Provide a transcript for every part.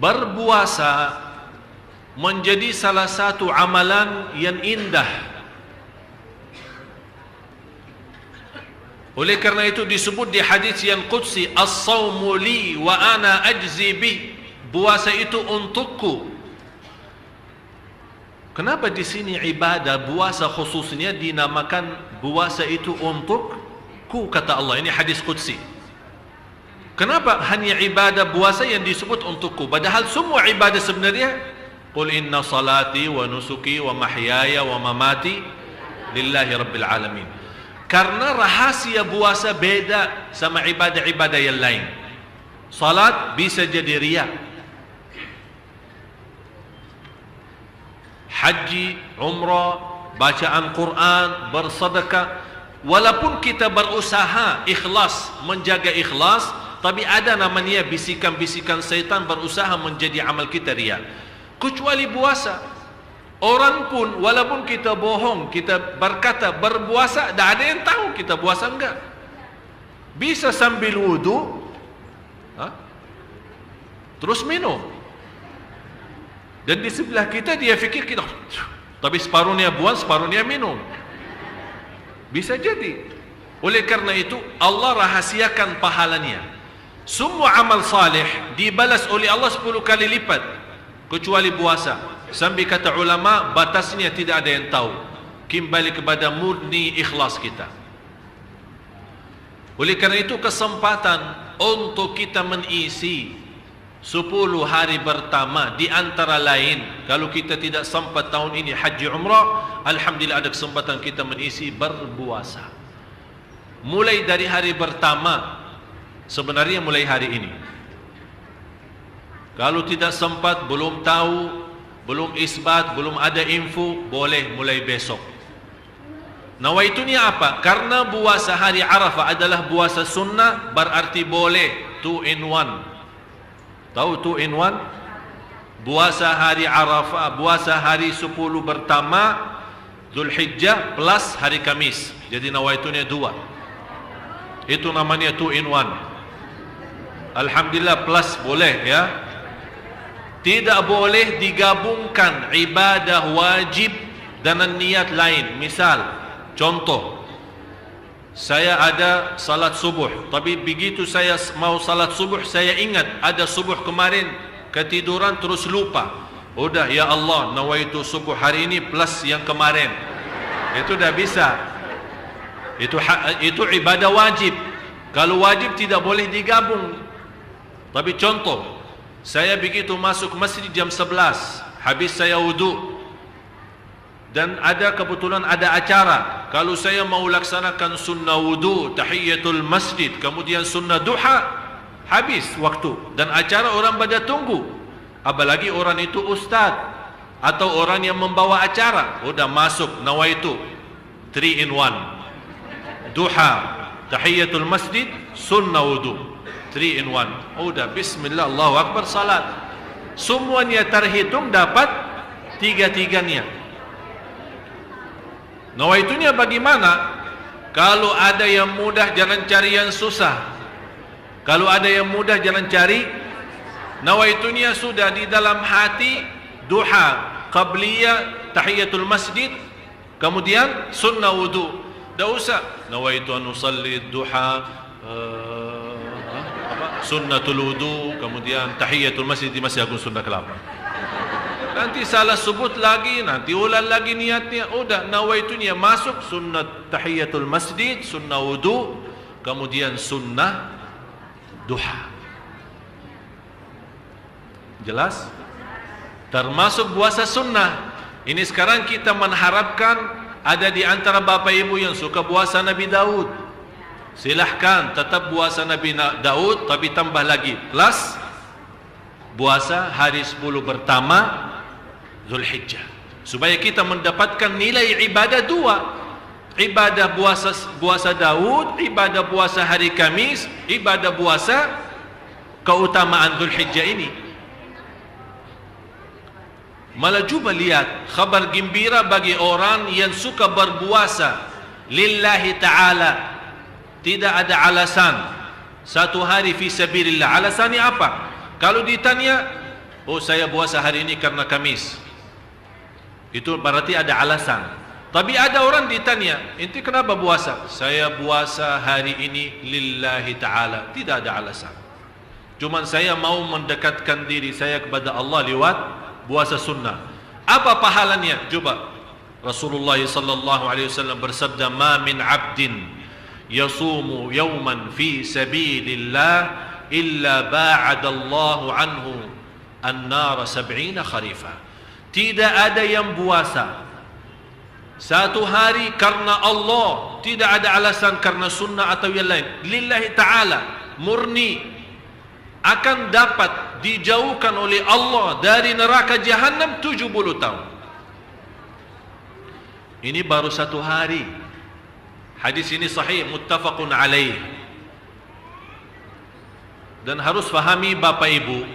berpuasa menjadi salah satu amalan yang indah. Oleh kerana itu disebut di hadis yang qudsi, as-sawmu li wa ana ajzi bih, puasa itu untukku. Kenapa di sini ibadah puasa khususnya dinamakan puasa itu untukku, kata Allah. Ini hadis qudsi. Kenapa hanya ibadah puasa yang disebut untukku, padahal semua ibadah sebenarnya qul inna salati wa nusuki wa mahyaya wa mamati lillahi rabbil alamin. Karena rahasia puasa beda sama ibadah-ibadah yang lain. Salat bisa jadi riya, haji, umrah, bacaan Quran, bersedekah, walaupun kita berusaha ikhlas, menjaga ikhlas, tapi ada namanya bisikan-bisikan syaitan berusaha menjadi amal kita riya. Kecuali puasa, orang pun walaupun kita bohong, kita berkata berpuasa, tak ada yang tahu kita puasa enggak. Bisa sambil wudu terus minum, dan di sebelah kita dia fikir kita, tapi separuhnya buang, separuhnya minum. Bisa jadi. Oleh kerana itu Allah rahasiakan pahalanya. Semua amal salih dibalas oleh Allah 10 kali lipat, kecuali puasa. Sambil kata ulama, batasnya tidak ada yang tahu. Kembali kepada murni ikhlas kita. Oleh kerana itu kesempatan untuk kita mengisi 10 hari pertama, di antara lain, kalau kita tidak sempat tahun ini haji umrah, alhamdulillah ada kesempatan kita mengisi berpuasa. Mulai dari hari pertama, sebenarnya mulai hari ini. Kalau tidak sempat, belum tahu, belum isbat, belum ada info, boleh mulai besok. Nawaitunya apa? Karena puasa hari Arafah adalah puasa sunnah, berarti boleh 2 in 1. Tahu 2 in 1? Puasa hari Arafah, puasa hari 10 pertama Zulhijjah plus hari Kamis. Jadi nawaitunya 2. Itu namanya 2 in 1. Alhamdulillah, plus boleh ya. Tidak boleh digabungkan ibadah wajib dengan niat lain. Misal, contoh, saya ada salat subuh, tapi begitu saya mau salat subuh, saya ingat ada subuh kemarin, ketiduran terus lupa. Udah, ya Allah, nawaitu subuh hari ini plus yang kemarin. Itu dah bisa. Itu ibadah wajib. Kalau wajib tidak boleh digabung. Tapi contoh, saya begitu masuk masjid jam 11, habis saya wudu, dan ada kebetulan ada acara. Kalau saya mau laksanakan sunnah wudu, tahiyatul masjid, kemudian sunnah duha, habis waktu, dan acara orang pada tunggu. Apalagi orang itu ustaz atau orang yang membawa acara, udah masuk nawaitu 3 in 1, duha, tahiyatul masjid, sunnah wudu, 3 in 1. Udah, bismillah, Allahu akbar, salat. Semuanya terhitung dapat tiga-tiganya. Nawaitunya bagaimana? Kalau ada yang mudah, jangan cari yang susah. Kalau ada yang mudah, jangan cari. Nawaitunya sudah di dalam hati, duha, qabliyah, tahiyatul masjid, kemudian sunnah wudu. Dah usah nawaitu an usalli duha, sunnatul wudu, kemudian tahiyatul masjid di Masjid Agung Sunda Kelapa. Nanti salah sebut lagi, nanti ulang lagi niatnya. Udah, nawaitunya masuk sunnah tahiyatul masjid, sunnah wudu, kemudian sunnah duha. Jelas? Termasuk puasa sunnah. Ini sekarang kita mengharapkan ada di antara bapak ibu yang suka puasa Nabi Daud. Silahkan tetap puasa Nabi Daud, tapi tambah lagi plus puasa hari 10 pertama Zulhijjah, supaya kita mendapatkan nilai ibadah 2. Ibadah puasa Daud, ibadah puasa hari Kamis, ibadah puasa keutamaan Zulhijjah ini. Malah cuba lihat kabar gembira bagi orang yang suka berpuasa lillahi ta'ala. Tidak ada alasan. Satu hari fi sabilillah. Alasannya apa? Kalau ditanya, Oh, saya puasa hari ini karena Kamis. Itu berarti ada alasan. Tapi ada orang ditanya, "Ente kenapa puasa?" "Saya puasa hari ini lillahi ta'ala." Tidak ada alasan. Cuma saya mau mendekatkan diri saya kepada Allah lewat puasa sunnah. Apa pahalanya? Coba. Rasulullah sallallahu alaihi wasallam bersabda, "Ma min 'abdin yasumu yawman fi sabilillah illa ba'ada Allahu anhu an-nar 70 kharifa." Tidak ada yang puasa satu hari karena Allah, tidak ada alasan karena sunnah atau yang lain, lillahi ta'ala, murni, akan dapat dijauhkan oleh Allah dari neraka jahanam 70 tahun. Ini baru satu hari. Hadis ini sahih, muttafaqun alaih. Dan harus fahami Bapak Ibu,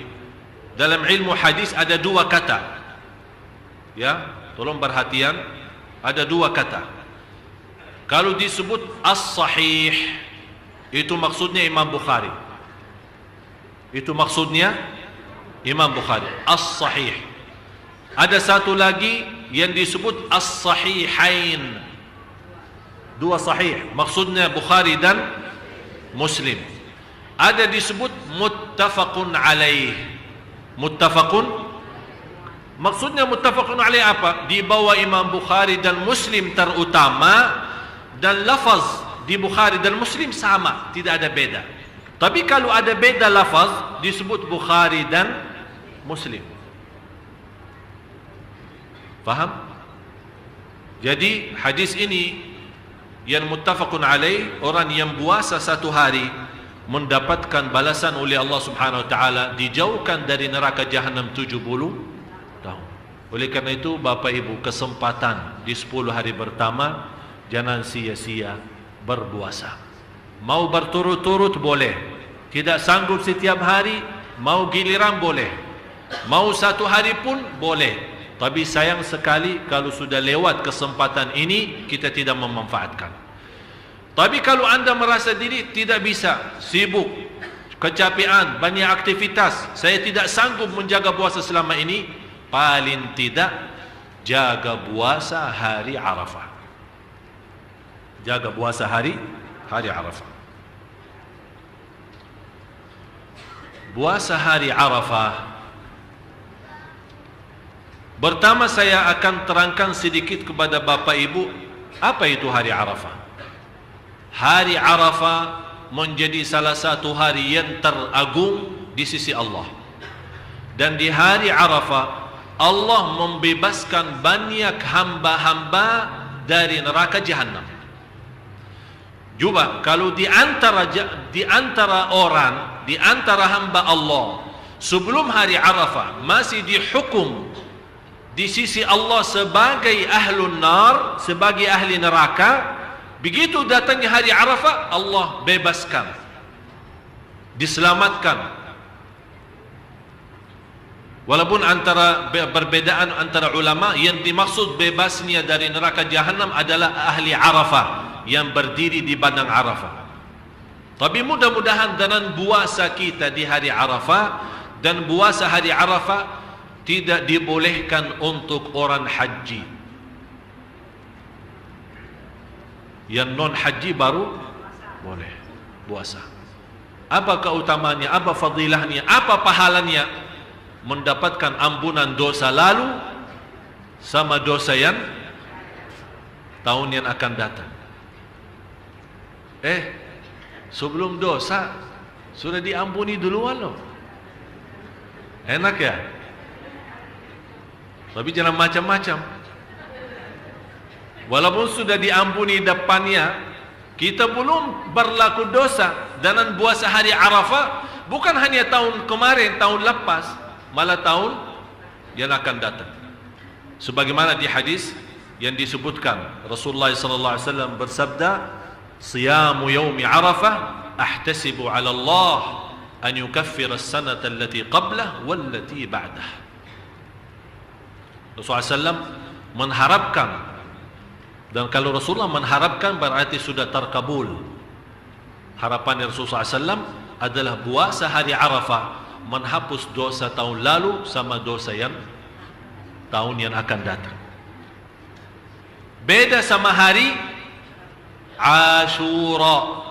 dalam ilmu hadis ada dua kata. Ya, tolong perhatian, ada dua kata. Kalau disebut as-sahih, itu maksudnya Imam Bukhari. Itu maksudnya Imam Bukhari, as-sahih. Ada satu lagi yang disebut as-sahihain. Dua sahih, maksudnya Bukhari dan Muslim. Ada disebut muttafaqun alaih. Muttafaqun, maksudnya muttafaqun alaih apa? Di bawah Imam Bukhari dan Muslim terutama, dan lafaz di Bukhari dan Muslim sama, tidak ada beda. Tapi kalau ada beda lafaz, disebut Bukhari dan Muslim. Faham? Jadi hadis ini yang muttafaqun alaih, orang yang puasa satu hari mendapatkan balasan oleh Allah Subhanahu wa taala, dijauhkan dari neraka jahanam 70 tahun. Oleh karena itu Bapak Ibu, kesempatan di 10 hari pertama jangan sia-sia berpuasa. Mau berturut-turut boleh, tidak sanggup setiap hari, mau giliran boleh, mau satu hari pun boleh. Tapi sayang sekali kalau sudah lewat kesempatan ini kita tidak memanfaatkan. Tapi kalau anda merasa diri tidak bisa, sibuk, kecapean, banyak aktivitas, saya tidak sanggup menjaga puasa selama ini, paling tidak jaga puasa hari Arafah. Jaga puasa hari Arafah. Puasa hari Arafah, pertama saya akan terangkan sedikit kepada Bapak Ibu apa itu hari Arafah. Hari Arafah menjadi salah satu hari yang teragung di sisi Allah. Dan di hari Arafah Allah membebaskan banyak hamba-hamba dari neraka jahanam. Coba kalau di antara orang, di antara hamba Allah sebelum hari Arafah masih dihukum di sisi Allah sebagai ahlun nar, sebagai ahli neraka, begitu datangnya hari Arafah Allah bebaskan, diselamatkan. Walaupun antara perbedaan antara ulama, yang dimaksud bebasnya dari neraka jahanam adalah ahli Arafah yang berdiri di padang Arafah. Tapi mudah-mudahan dengan puasa kita di hari Arafah dan puasa hari Arafah tidak dibolehkan untuk orang haji. Yang non haji baru boleh puasa. Apa keutamaannya? Apa fadilahnya? Apa pahalanya? Mendapatkan ampunan dosa lalu sama dosa yang tahun yang akan datang. Sebelum dosa sudah diampuni duluan loh. Enak ya? Tapi jangan macam-macam. Walaupun sudah diampuni depannya, kita belum berlaku dosa. Dan puasa hari Arafah bukan hanya tahun kemarin, tahun lepas, malah tahun yang akan datang. Sebagaimana di hadis yang disebutkan, Rasulullah sallallahu alaihi wasallam bersabda, "Siyamu yaumi Arafah ahtasibu 'ala Allah an yukaffira as-sanata allati qablah wallati ba'dah." Rasulullah SAW mengharapkan, dan kalau Rasulullah mengharapkan berarti sudah terkabul. Harapan Rasulullah SAW adalah puasa hari Arafah menghapus dosa tahun lalu sama dosa yang tahun yang akan datang. Beda sama hari Ashura.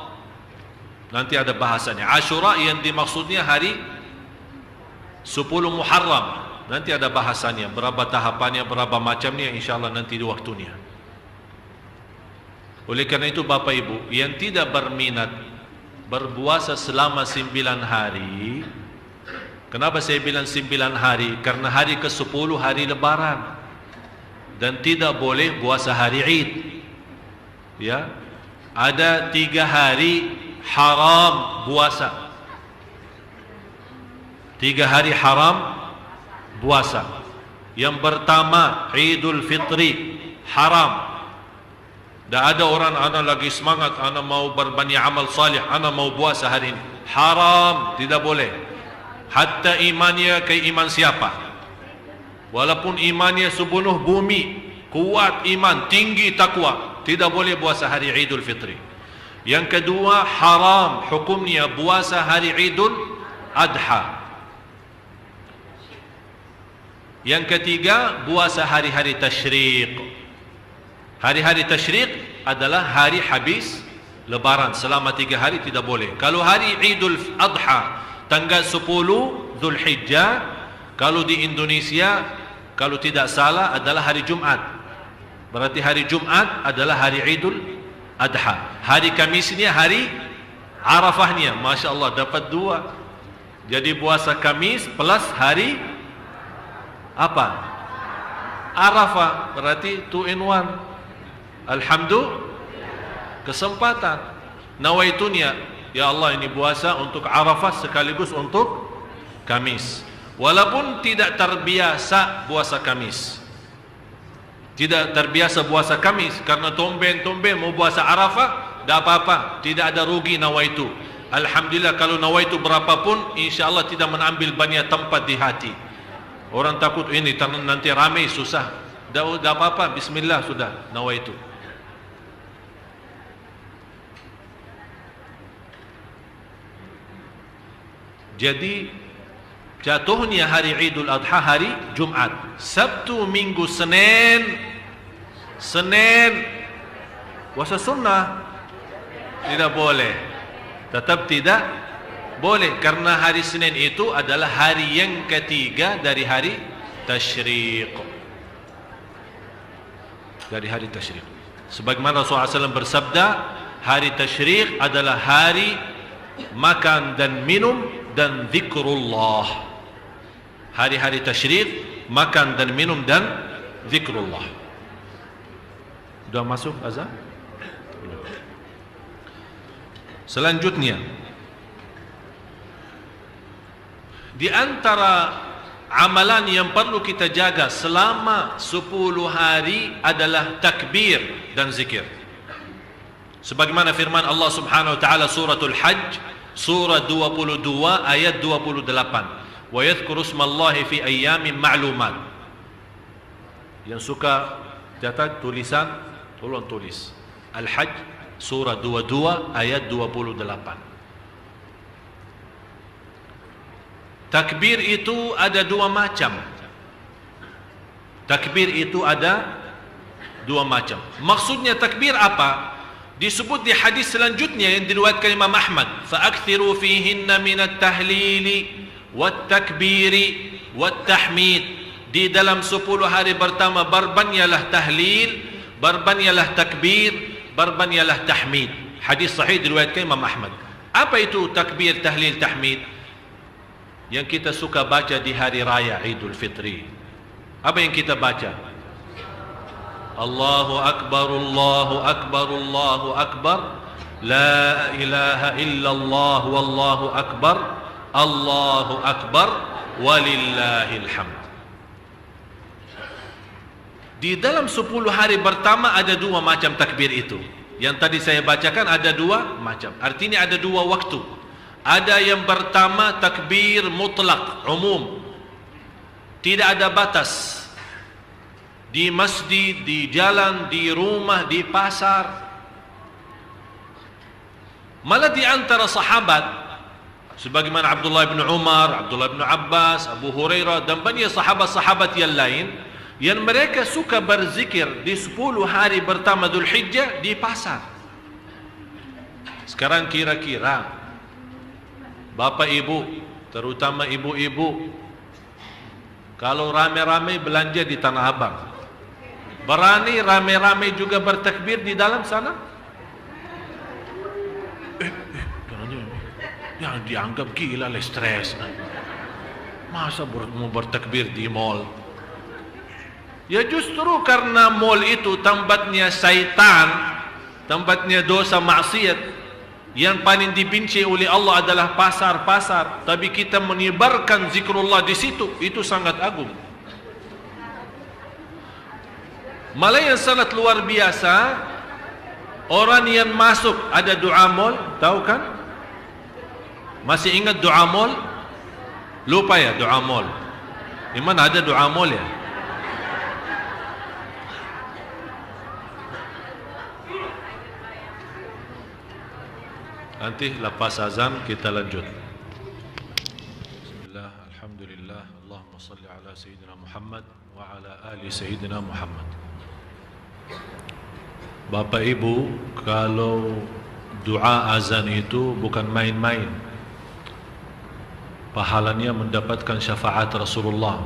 Nanti ada bahasanya. Ashura yang dimaksudnya hari 10 Muharram. Nanti ada bahasanya, berapa tahapannya, berapa macamnya, insyaAllah nanti di waktunya. Oleh karena itu Bapak Ibu yang tidak berminat berpuasa selama 9 hari. Kenapa saya bilang 9 hari? Karena hari ke-10 hari Lebaran dan tidak boleh puasa hari Id. Ya, ada 3 hari haram puasa. 3 hari haram puasa. Yang pertama Idul Fitri haram. Tak ada orang ana lagi semangat, ana mau berbanyak amal salih, ana mau puasa hari ini. Haram, tidak boleh. Hatta imannya ke iman siapa? Walaupun imannya sebunuh bumi, kuat iman, tinggi takwa, tidak boleh puasa hari Idul Fitri. Yang kedua haram hukumnya puasa hari Idul Adha. Yang ketiga puasa hari-hari tasyriq. Hari-hari tasyriq adalah hari habis Lebaran, selama 3 hari tidak boleh. Kalau hari Idul Adha tanggal 10 Zulhijjah, kalau di Indonesia kalau tidak salah adalah hari Jumat. Berarti hari Jumat adalah hari Idul Adha. Hari Kamisnya hari Arafahnya. Masya Allah, dapat 2. Jadi puasa Kamis plus hari apa? Arafah. Berarti 2 in 1. Alhamdulillah, kesempatan. Nawaitunya, ya Allah ini puasa untuk Arafah sekaligus untuk Kamis. Walaupun tidak terbiasa puasa Kamis, tidak terbiasa puasa Kamis, karena tumben-tumben mau puasa Arafah, tak apa-apa, tidak ada rugi nawaitu. Alhamdulillah, kalau nawaitu berapapun, insyaAllah tidak mengambil banyak tempat di hati. Orang takut ini nanti ramai susah. Tak apa-apa, bismillah sudah nawaitu. Jadi jatuhnya hari Idul Adha hari Jumat. Sabtu, Minggu, Senin puasa sunnah tidak boleh. Tetap tidak boleh, karena hari Senin itu adalah hari yang ketiga dari hari tasyriq. Dari hari tasyriq. Sebagaimana Rasulullah SAW bersabda, hari tasyriq adalah hari makan dan minum dan zikrullah. Hari-hari tasyriq, makan dan minum dan zikrullah. Sudah masuk azan? Selanjutnya, di antara amalan yang perlu kita jaga selama 10 hari adalah takbir dan zikir. Sebagaimana firman Allah Subhanahu wa taala suratul Hajj, surah 22 ayat 28. Wa yadhkuru ismallahi fi ayyamin ma'lumat. Yang suka catat tulisan, tolong tulis. Al-Hajj surah 22 ayat 28. Takbir itu ada 2 macam. Takbir itu ada 2 macam. Maksudnya takbir apa? Disebut di hadis selanjutnya yang diriwayatkan Imam Ahmad, fa'akthiru fihinna minat tahlili wat takbiri wat tahmid. Di dalam 10 hari pertama berbanyalah tahlil, berbanyalah takbir, berbanyalah tahmid. Hadis sahih diriwayatkan Imam Ahmad. Apa itu takbir, tahlil, tahmid? Yang kita suka baca di hari raya Idul Fitri. Apa yang kita baca? Allahu Akbar, Allahu Akbar, Allahu Akbar, La ilaha illallah, Wallahu Akbar, Allahu Akbar, Walillahil hamd. Di dalam 10 hari pertama ada 2 macam takbir itu. Yang tadi saya bacakan ada 2 macam. Artinya ada 2 waktu. Ada yang pertama takbir mutlak, umum. Tidak ada batas. Di masjid, di jalan, di rumah, di pasar. Malah di antara sahabat Sebagaimana Abdullah bin Umar, Abdullah bin Abbas, Abu Hurairah dan banyak sahabat-sahabat yang lain, yang mereka suka berzikir di 10 hari pertama Dzulhijjah di pasar. Sekarang kira-kira Bapak Ibu, terutama ibu-ibu, kalau rame-rame belanja di Tanah Abang, berani rame-rame juga bertakbir di dalam sana? Yang dianggap gila lah, stres. Masa mau bertakbir di mall? Ya justru karena mall itu tempatnya syaitan, tempatnya dosa maksiat. Yang paling dibenci oleh Allah adalah pasar-pasar. Tapi kita menyebarkan zikrullah di situ, itu sangat agung. Malah yang sangat luar biasa, orang yang masuk ada doa mall, tahu kan? Masih ingat doa mall? Lupa ya doa mall? Di mana ada doa mall ya? Nanti lepas azan kita lanjut. Bismillah, alhamdulillah, Allahumma salli ala Sayyidina Muhammad wa ala ali Sayyidina Muhammad. Bapak Ibu, kalau doa azan itu bukan main-main. Pahalanya mendapatkan syafaat Rasulullah.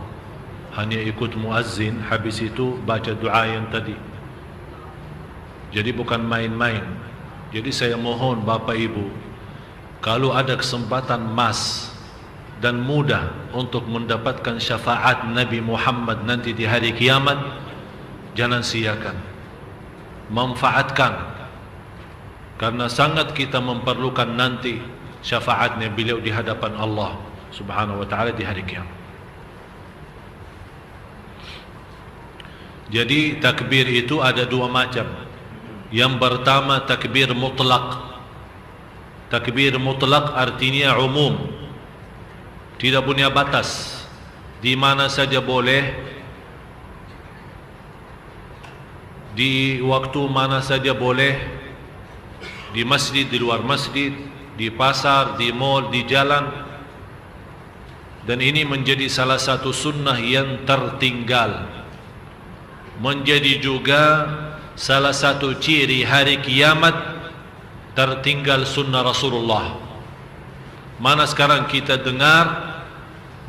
Hanya ikut muazzin, habis itu baca doa yang tadi. Jadi bukan main-main. Jadi saya mohon Bapak Ibu, kalau ada kesempatan emas dan mudah untuk mendapatkan syafaat Nabi Muhammad nanti di hari kiamat, jangan siakan. Manfaatkan. Karena sangat kita memerlukan nanti syafaatnya beliau di hadapan Allah Subhanahu wa ta'ala di hari kiamat. Jadi takbir itu ada dua macam. Yang pertama takbir mutlak. Takbir mutlak artinya umum, tidak punya batas, di mana saja boleh, di waktu mana saja boleh, di masjid, di luar masjid, di pasar, di mall, di jalan. Dan ini menjadi salah satu sunnah yang tertinggal, menjadi juga salah satu ciri hari kiamat tertinggal sunnah Rasulullah. Mana sekarang kita dengar,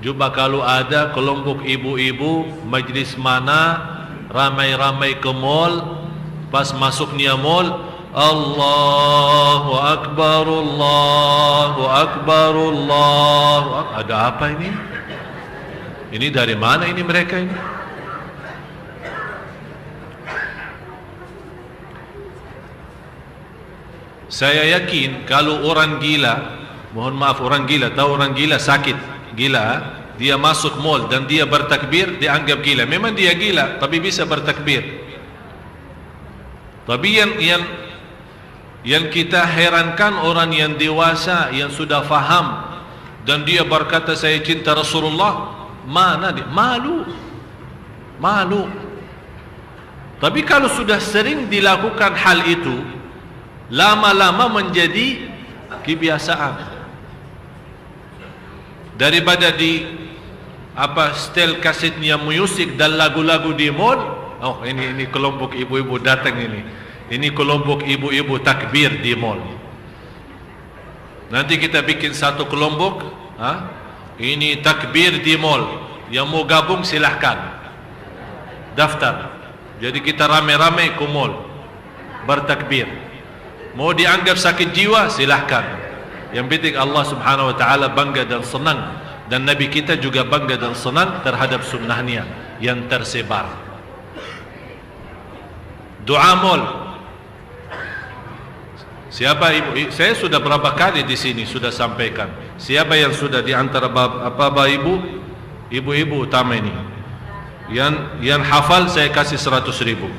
coba kalau ada kelompok ibu-ibu majlis mana ramai-ramai ke mall, pas masuknya mall, Allahu Akbar, Allahu Akbar, Allahu Akbar. Ada apa ini? Ini dari mana ini mereka ini? Saya yakin kalau orang gila, mohon maaf orang gila, tahu orang gila sakit, gila, dia masuk mall dan dia bertakbir, dianggap gila. Memang dia gila, tapi bisa bertakbir. Tapi yang kita herankan orang yang dewasa, yang sudah faham, dan dia berkata saya cinta Rasulullah, mana dia? Malu. Malu. Tapi kalau sudah sering dilakukan hal itu, lama-lama menjadi kebiasaan. Daripada di setel kasetnya musik dan lagu-lagu di mall, oh ini kelompok ibu-ibu datang ini. Ini kelompok ibu-ibu takbir di mall. Nanti kita bikin satu kelompok, ini takbir di mall. Yang mau gabung silahkan daftar. Jadi kita rame-rame ke mall bertakbir. Mau dianggap sakit jiwa silahkan. Yang penting Allah Subhanahu wa ta'ala bangga dan senang, dan Nabi kita juga bangga dan senang terhadap sunnahnya yang tersebar. Doa mall. Siapa ibu? Saya sudah berapa kali di sini sudah sampaikan. Siapa yang sudah di antara bapak ibu, ibu-ibu utama ini, yang hafal saya kasih 100.000.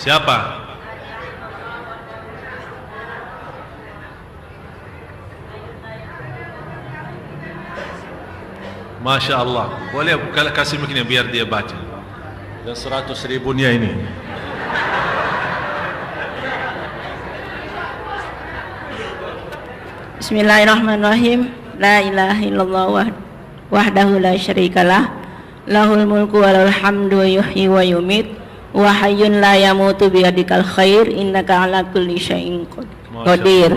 Siapa? Masya Allah. Boleh kasih begini biar dia baca. Dan 100.000-nya ini. Bismillahirrahmanirrahim. La ilaha illallah wahdahu la syarikalah. Lahul mulku wa lahul hamdu yuhyi wa yumit. Wa hayyun la yamutu biyadikal khair innaka ala kulli syai'in qadir.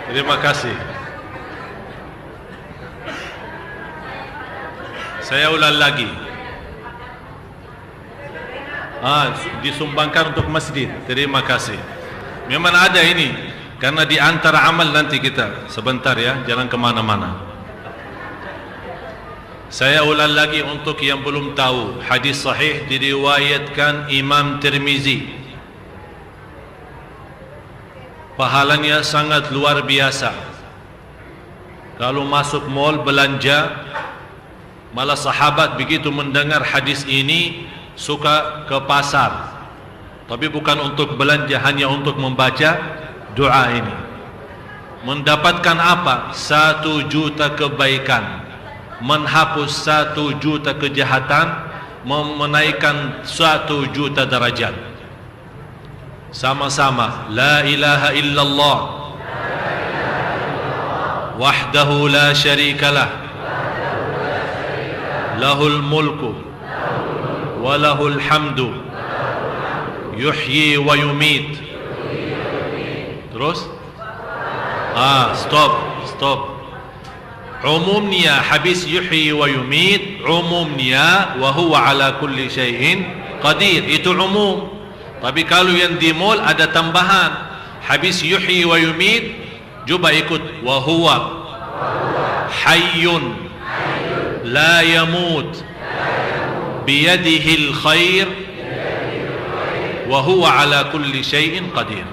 Terima kasih. Saya ulang lagi. Disumbangkan untuk masjid. Terima kasih. Memang ada ini, karena di antara amal nanti kita. Sebentar ya, jangan kemana-mana. Saya ulang lagi untuk yang belum tahu. Hadis sahih diriwayatkan Imam Tirmizi. Pahalanya sangat luar biasa. Kalau masuk mall belanja, malah sahabat begitu mendengar hadis ini suka ke pasar, tapi bukan untuk belanja, hanya untuk membaca doa ini. Mendapatkan apa? 1 juta kebaikan, menghapus 1 juta kejahatan, menaikkan 1 juta derajat. Sama-sama, la ilaha illallah wahdahu la syarikalah, lahul mulku wa lahul hamdu yuhyi wa yumit. Terus? Stop. Umumnya habis yuhyi wa yumit, umumnya wa huwa ala kulli syai'in qadir. Itu umum. Tapi kalau yang di mall ada tambahan, habis yuhyi wa yumit, coba ikut wa huwa hayyun la yamut biyadihi al-khair wa huwa ala kulli syai'in qadir.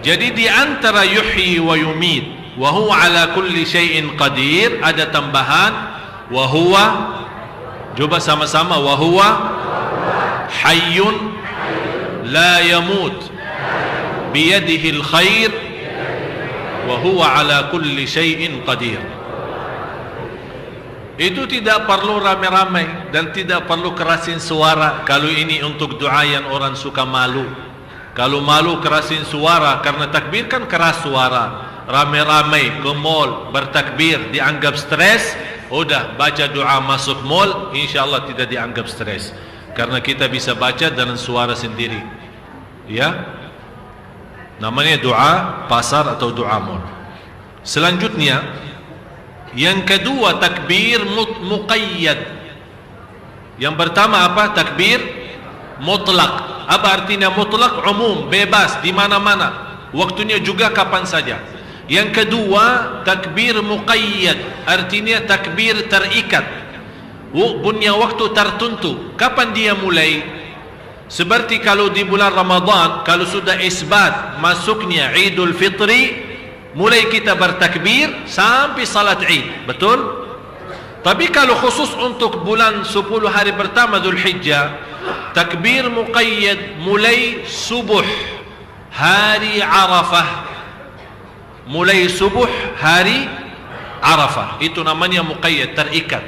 Jadi di antara yuhyi wa yumit wa huwa ala kulli syai'in qadir ada tambahan wa huwa, coba sama-sama, wa huwa hayyun la yamut biyadihi al-khair wa huwa ala kulli syai'in qadir. Itu tidak perlu ramai-ramai dan tidak perlu kerasin suara. Kalau ini untuk doa yang orang suka malu. Kalau malu kerasin suara, karena takbir kan keras suara. Ramai-ramai ke mall bertakbir dianggap stres, udah baca doa masuk mall, insyaallah tidak dianggap stres. Karena kita bisa baca dengan suara sendiri. Ya. Namanya doa pasar atau doa mall. Selanjutnya, yang kedua takbir muqayyad. Yang pertama apa? Takbir mutlak. Apa artinya mutlak? Umum, bebas, di mana-mana. Waktunya juga kapan saja. Yang kedua takbir muqayyad, artinya takbir terikat. Punya waktu tertentu. Kapan dia mulai? Seperti kalau di bulan Ramadan, kalau sudah isbat masuknya Idul Fitri, mulai kita bertakbir sampai salat Id. Betul? Tapi kalau khusus untuk bulan 10 hari pertama Dzulhijjah, takbir muqayyad mulai subuh hari Arafah. Mulai subuh hari Arafah. Itu namanya muqayyad, terikat.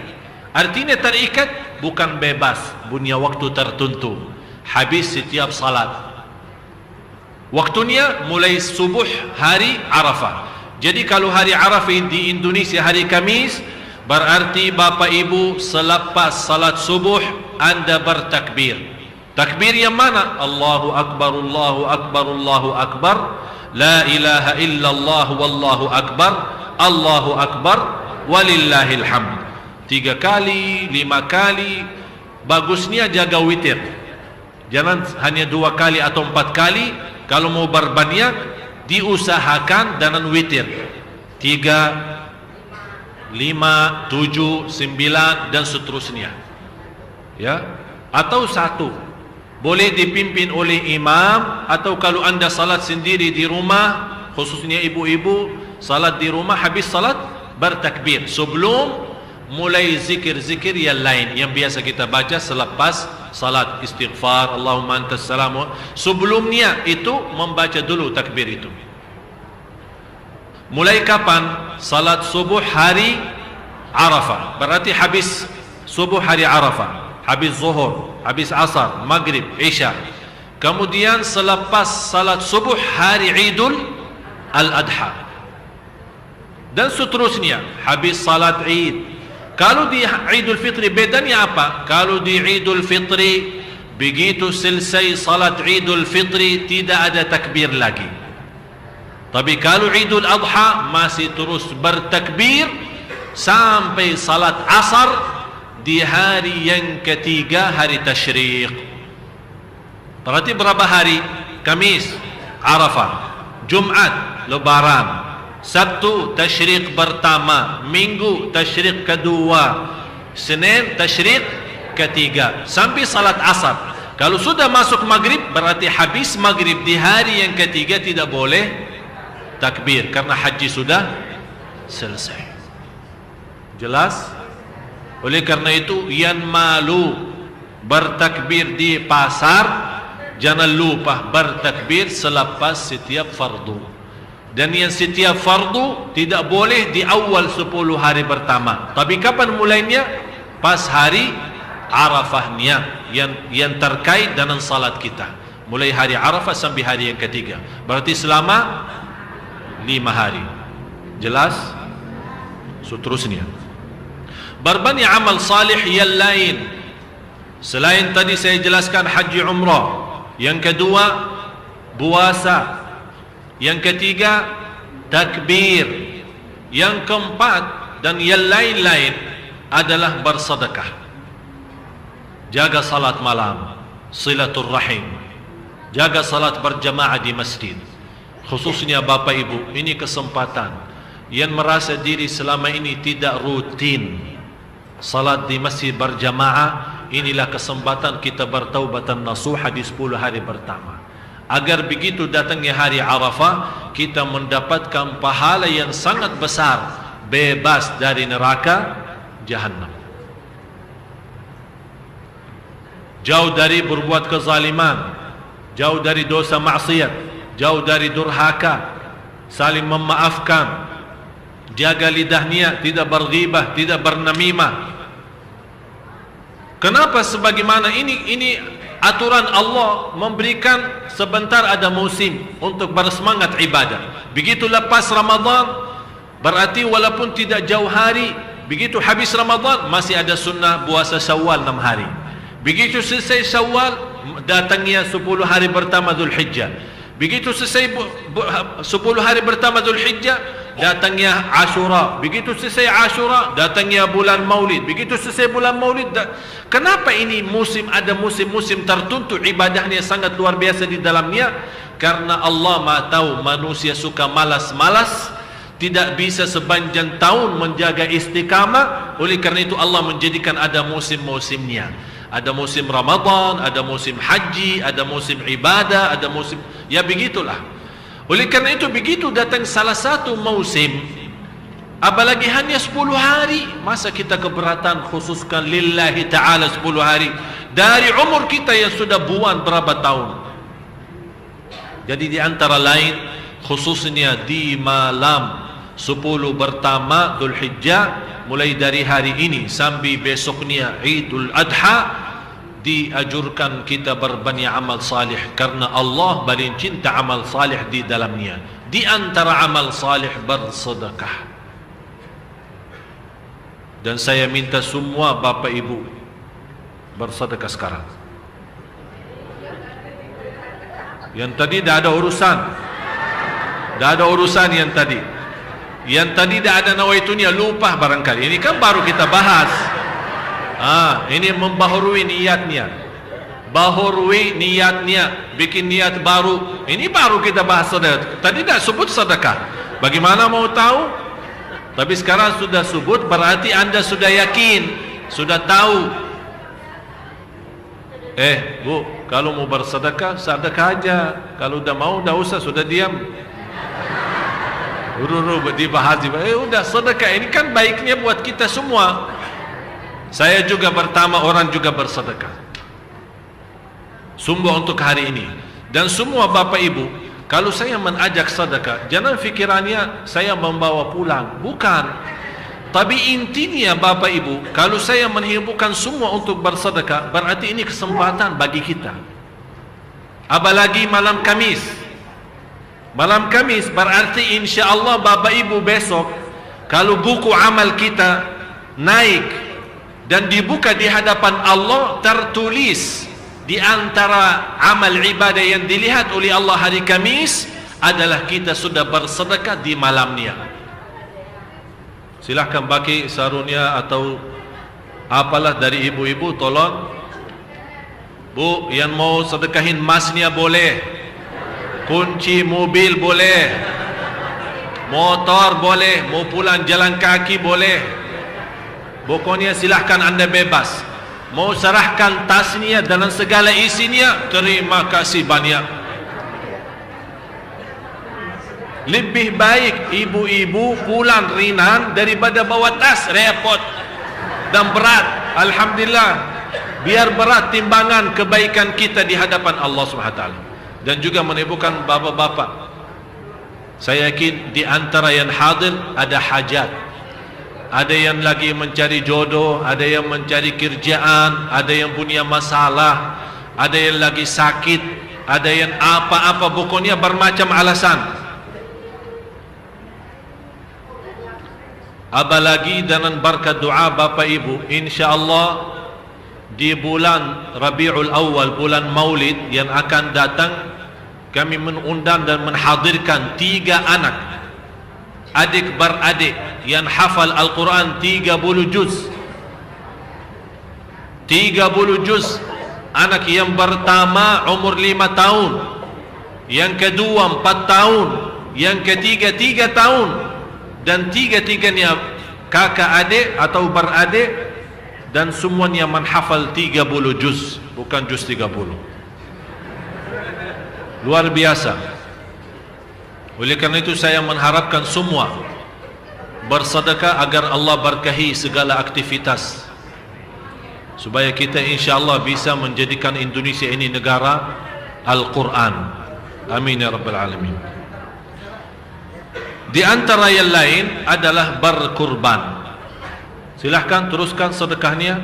Artinya terikat, bukan bebas, punya waktu tertentu. Habis setiap salat. Waktunya mulai subuh hari Arafah. Jadi kalau hari Arafah di Indonesia hari Kamis, berarti Bapak Ibu selepas salat subuh Anda bertakbir. Takbir yang mana? Allahu Akbar, Allahu Akbar, Allahu Akbar, la ilaha illallah wallahu akbar, Allahu Akbar, walillahil hamd. 3 kali, 5 kali. Bagusnya jaga witir. Jangan hanya 2 kali atau 4 kali. Kalau mau berbanyak, diusahakan dengan witir. 3, 5, 7, 9 dan seterusnya. Ya, atau 1. Boleh dipimpin oleh imam, atau kalau Anda salat sendiri di rumah, khususnya ibu-ibu salat di rumah, habis salat bertakbir sebelum mulai zikir-zikir yang lain yang biasa kita baca selepas salat, istighfar, Allahumma antas salam. Sebelumnya itu membaca dulu takbir itu. Mulai kapan? Salat subuh hari Arafah. Berarti habis subuh hari Arafah. habis zuhur, habis asar, maghrib, isya. Kemudian selepas salat subuh hari Idul Al-Adha. Dan seterusnya habis salat Id. Kalau di Idul Fitri bedanya apa? Kalau di Idul Fitri begitu selesai salat Idul Fitri tidak ada takbir lagi. Tapi kalau Idul Adha masih terus bertakbir sampai salat asar di hari yang ketiga, hari Tasyriq. Berarti berapa hari? Kamis Arafah, Jumat Lebaran, Sabtu Tasyriq pertama, Minggu Tasyriq kedua, Senin Tasyriq ketiga, sampai salat asar. Kalau sudah masuk maghrib, berarti habis maghrib di hari yang ketiga tidak boleh takbir karena haji sudah selesai. Jelas? Oleh karena itu, yang malu bertakbir di pasar, jangan lupa bertakbir selepas setiap fardu. Dan yang setiap fardu tidak boleh di awal 10 hari pertama. Tapi kapan mulainya? Pas hari Arafahnya yang terkait dengan salat kita. Mulai hari Arafah sampai hari yang ketiga. Berarti selama 5 hari. Jelas? Seterusnya, berbanyak amal salih yang lain selain tadi saya jelaskan haji umrah. Yang kedua puasa. Yang ketiga takbir. Yang keempat dan yang lain-lain adalah bersedekah. Jaga salat malam, silatul rahim, jaga salat berjamaah di masjid. Khususnya Bapak Ibu, ini kesempatan yang merasa diri selama ini tidak rutin salat di masjid berjamaah. Inilah kesempatan kita bertaubatan nasuha di 10 hari pertama, agar begitu datangnya hari Arafah kita mendapatkan pahala yang sangat besar, bebas dari neraka Jahannam, jauh dari berbuat kezaliman, jauh dari dosa maksiat, jauh dari durhaka, saling memaafkan, jaga lidahnya, tidak berghibah, tidak bernamimah. Kenapa? Sebagaimana ini aturan Allah memberikan sebentar ada musim untuk bersemangat ibadah. Begitu lepas Ramadan, berarti walaupun tidak jauh hari, begitu habis Ramadan masih ada sunnah puasa Syawal 6 hari. Begitu selesai Syawal, datangnya 10 hari pertama Dzulhijjah. Begitu selesai 10 hari pertama Dzulhijjah, datangnya Ashura. Begitu selesai Ashura, datangnya bulan Maulid. Begitu selesai bulan Maulid, kenapa ini musim, ada musim-musim tertentu ibadahnya sangat luar biasa di dalamnya? Karena Allah Maha tahu manusia suka malas-malas, tidak bisa sepanjang tahun menjaga istiqamah. Oleh karena itu Allah menjadikan ada musim-musimnya. Ada musim Ramadan, ada musim haji, ada musim ibadah, ada musim, ya begitulah. Oleh karena itu begitu datang salah satu musim, apalagi hanya 10 hari, masa kita keberatan khususkan lillahi ta'ala 10 hari dari umur kita yang sudah buan berapa tahun. Jadi di antara lain khususnya di malam 10 pertama Dzulhijjah, mulai dari hari ini sampai besoknya Idul Adha, diajurkan kita berbanyak amal salih karena Allah paling cinta amal salih di dalamnya. Di antara amal salih bersedekah. Dan saya minta semua Bapak Ibu bersedekah sekarang. Yang tadi dah ada urusan, dah ada urusan yang tadi. Yang tadi dah ada nawaitunya, lupa barangkali. Ini kan baru kita bahas. Ini membaharui niatnya, baharui niatnya, bikin niat baru. Ini baru kita bahas sedekah. Tadi dah sebut sedekah. Bagaimana mau tahu? Tapi sekarang sudah sebut, berarti anda sudah yakin, sudah tahu. Bu, kalau mau bersedekah, sedekah aja. Kalau udah mau, dah usah, sudah diam. Dibahas, udah sedekah. Ini kan baiknya buat kita semua. Saya juga pertama orang juga bersedekah. Sungguh untuk hari ini. Dan semua Bapak Ibu, kalau saya mengajak sedekah, jangan fikirannya saya membawa pulang. Bukan. Tapi intinya Bapak Ibu, kalau saya menghiburkan semua untuk bersedekah, berarti ini kesempatan bagi kita. Apalagi malam Kamis. Malam Kamis berarti insya Allah Bapak Ibu besok, kalau buku amal kita naik dan dibuka di hadapan Allah, tertulis di antara amal ibadah yang dilihat oleh Allah hari Kamis adalah kita sudah bersedekah di malamnya. Silahkan bagi sarungnya atau apalah dari ibu-ibu, tolong. Bu, yang mau sedekahin emasnya boleh, kunci mobil boleh, motor boleh, mau pulang jalan kaki boleh. Pokoknya silahkan anda bebas. Mau serahkan tasnya dengan segala isinya, terima kasih banyak. Lebih baik ibu-ibu pulang ringan daripada bawa tas repot dan berat. Alhamdulillah, biar berat timbangan kebaikan kita di hadapan Allah SWT. Dan juga menimbulkan bapak-bapak, saya yakin di antara yang hadir ada hajat, ada yang lagi mencari jodoh, ada yang mencari kerjaan, ada yang punya masalah, ada yang lagi sakit, ada yang apa-apa, pokoknya bermacam alasan. Apalagi dengan berkat doa Bapak Ibu, insya-Allah di bulan Rabiul Awal, bulan Maulid yang akan datang, kami mengundang dan menghadirkan 3 anak adik beradik yang hafal Al-Quran 30 juz. 30 juz. Anak yang pertama umur 5 tahun, yang kedua 4 tahun, yang ketiga 3 tahun, dan 3-tiganya kakak adik atau beradik, dan semuanya menghafal 30 juz, bukan juz 30. Luar biasa. Oleh karena itu saya mengharapkan semua bersedekah agar Allah berkahi segala aktivitas, supaya kita insya-Allah bisa menjadikan Indonesia ini negara Al-Quran. Amin ya rabbal alamin. Di antara yang lain adalah berkurban. Silahkan teruskan sedekahnya,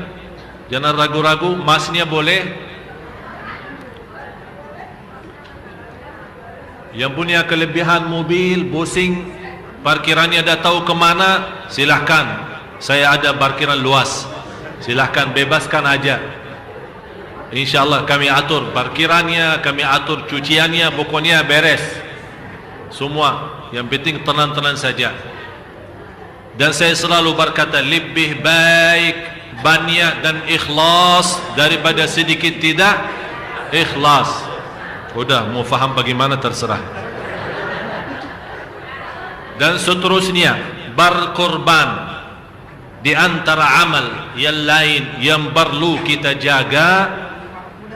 jangan ragu-ragu. Emasnya boleh. Yang punya kelebihan mobil, pusing, parkirannya dah tahu kemana, silahkan. Saya ada parkiran luas, silahkan bebaskan aja. InsyaAllah kami atur parkirannya, kami atur cuciannya, pokoknya beres semua. Yang penting tenang-tenang saja. Dan saya selalu berkata, lebih baik banyak dan ikhlas daripada sedikit tidak ikhlas. Udah, mau faham bagaimana terserah. Dan seterusnya, berkorban di antara amal yang lain yang perlu kita jaga.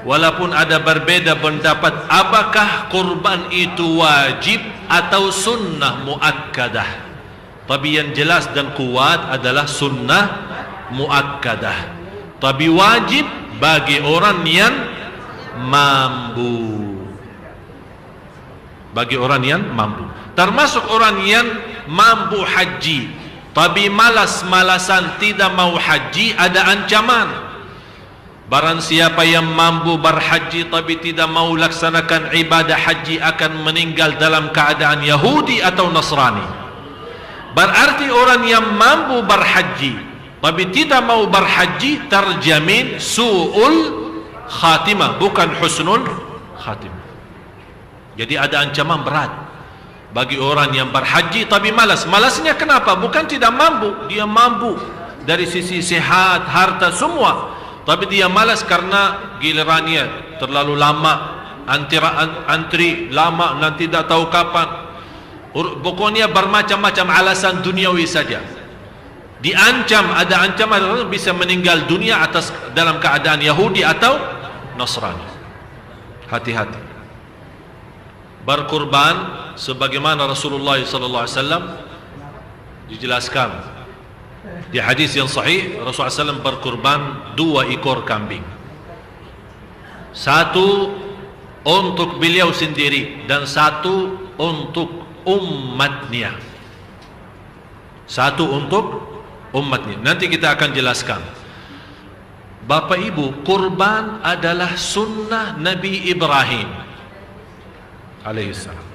Walaupun ada berbeda pendapat apakah kurban itu wajib atau sunnah muakkadah, tapi yang jelas dan kuat adalah sunnah muakkadah. Tapi wajib bagi orang yang mampu. Bagi orang yang mampu, termasuk orang yang mampu haji tapi malas-malasan tidak mau haji, ada ancaman. Barang siapa yang mampu berhaji tapi tidak mau laksanakan ibadah haji akan meninggal dalam keadaan Yahudi atau Nasrani. Berarti orang yang mampu berhaji tapi tidak mau berhaji terjamin su'ul khatimah, bukan husnul khatimah. Jadi ada ancaman berat bagi orang yang berhaji tapi malas. Malasnya kenapa? Bukan tidak mampu, dia mampu dari sisi sehat, harta, semua. Tapi dia malas karena gilirannya terlalu lama, antri lama, nanti tidak tahu kapan. Pokoknya bermacam-macam alasan duniawi saja. Diancam, ada ancaman bisa meninggal dunia atas dalam keadaan Yahudi atau Nasrani. Hati-hati. Berkurban sebagaimana Rasulullah SAW dijelaskan di hadis yang sahih. Rasulullah SAW berkurban 2 ekor kambing, 1 untuk beliau sendiri dan 1 untuk umatnya. 1 untuk umatnya. Nanti kita akan jelaskan. Bapak Ibu, kurban adalah sunnah Nabi Ibrahim alaihissalam.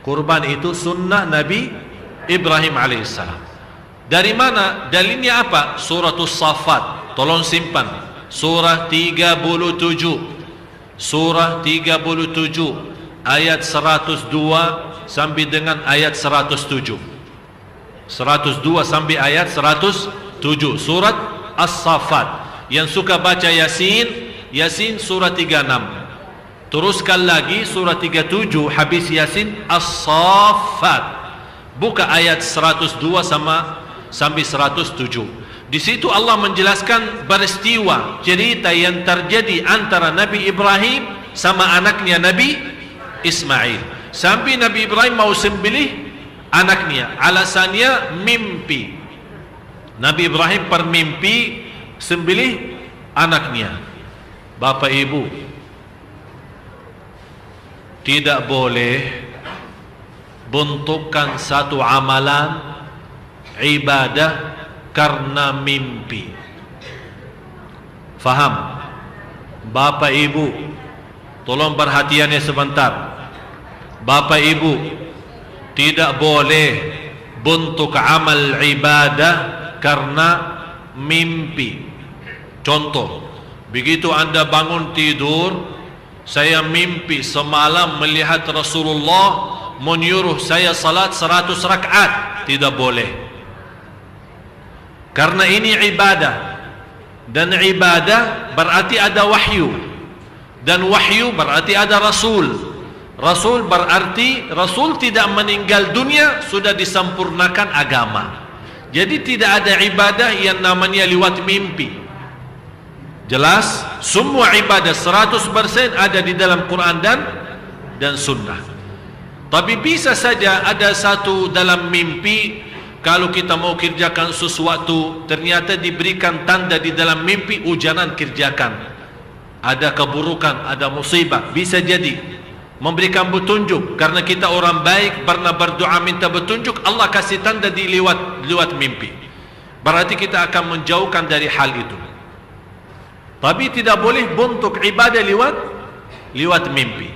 Kurban itu sunnah Nabi Ibrahim alaihissalam. Dari mana? Dalilnya apa? Suratul Safat. Tolong simpan. Surah 37. Surah 37 ayat 102 sampai dengan ayat 107. 102 sampai ayat 107. Surat As-Safat. Yang suka baca Yasin, Yasin surah 36. Teruskan lagi surah 37 habis Yasin As-Saffat. Buka ayat 102 sampai 107. Di situ Allah menjelaskan peristiwa cerita yang terjadi antara Nabi Ibrahim sama anaknya Nabi Ismail. Sampai Nabi Ibrahim mau sembelih anaknya, alasannya mimpi. Nabi Ibrahim bermimpi sembelih anaknya. Bapak Ibu, tidak boleh bentukkan satu amalan ibadah karena mimpi. Faham? Bapak Ibu, tolong perhatiannya sebentar. Bapak Ibu, tidak boleh bentuk amal ibadah karena mimpi. Contoh, begitu Anda bangun tidur, saya mimpi semalam melihat Rasulullah menyuruh saya salat 100 rakaat. Tidak boleh. Karena ini ibadah. Dan ibadah berarti ada wahyu. Dan wahyu berarti ada Rasul. Rasul berarti Rasul tidak meninggal dunia, sudah disempurnakan agama. Jadi tidak ada ibadah yang namanya lewat mimpi. Jelas, semua ibadah 100% ada di dalam Quran dan sunnah. Tapi bisa saja ada satu dalam mimpi, kalau kita mau kerjakan sesuatu, ternyata diberikan tanda di dalam mimpi, jangan kerjakan. Ada keburukan, ada musibah, bisa jadi memberikan petunjuk. Karena kita orang baik, pernah berdoa minta petunjuk, Allah kasih tanda di lewat mimpi. Berarti kita akan menjauhkan dari hal itu. Tapi tidak boleh bentuk ibadah lewat mimpi.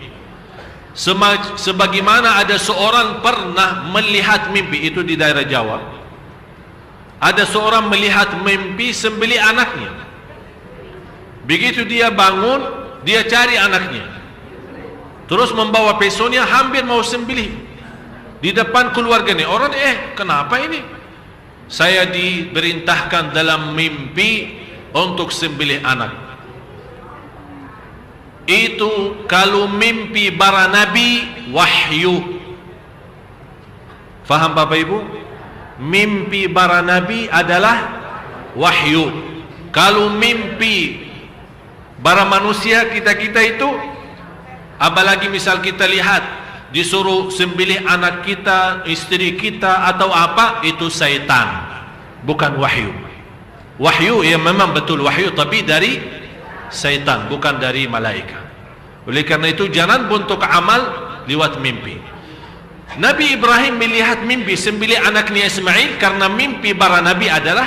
Sebagaimana ada seorang pernah melihat mimpi, itu di daerah Jawa. Ada seorang melihat mimpi sembelih anaknya. Begitu dia bangun, dia cari anaknya. Terus membawa pisaunya, hampir mau sembelih di depan keluarganya. Orang, kenapa ini? Saya diperintahkan dalam mimpi untuk sembelih anak. Itu kalau mimpi para nabi, wahyu. Faham Bapak Ibu? Mimpi para nabi adalah wahyu. Kalau mimpi para manusia, kita itu, apalagi misal kita lihat disuruh sembelih anak kita, istri kita atau apa, itu syaitan, bukan wahyu. Wahyu ya memang betul wahyu, tapi dari syaitan, bukan dari malaikat. Oleh karena itu jangan bentuk amal lewat mimpi. Nabi Ibrahim melihat mimpi sembelih anaknya Ismail karena mimpi para nabi adalah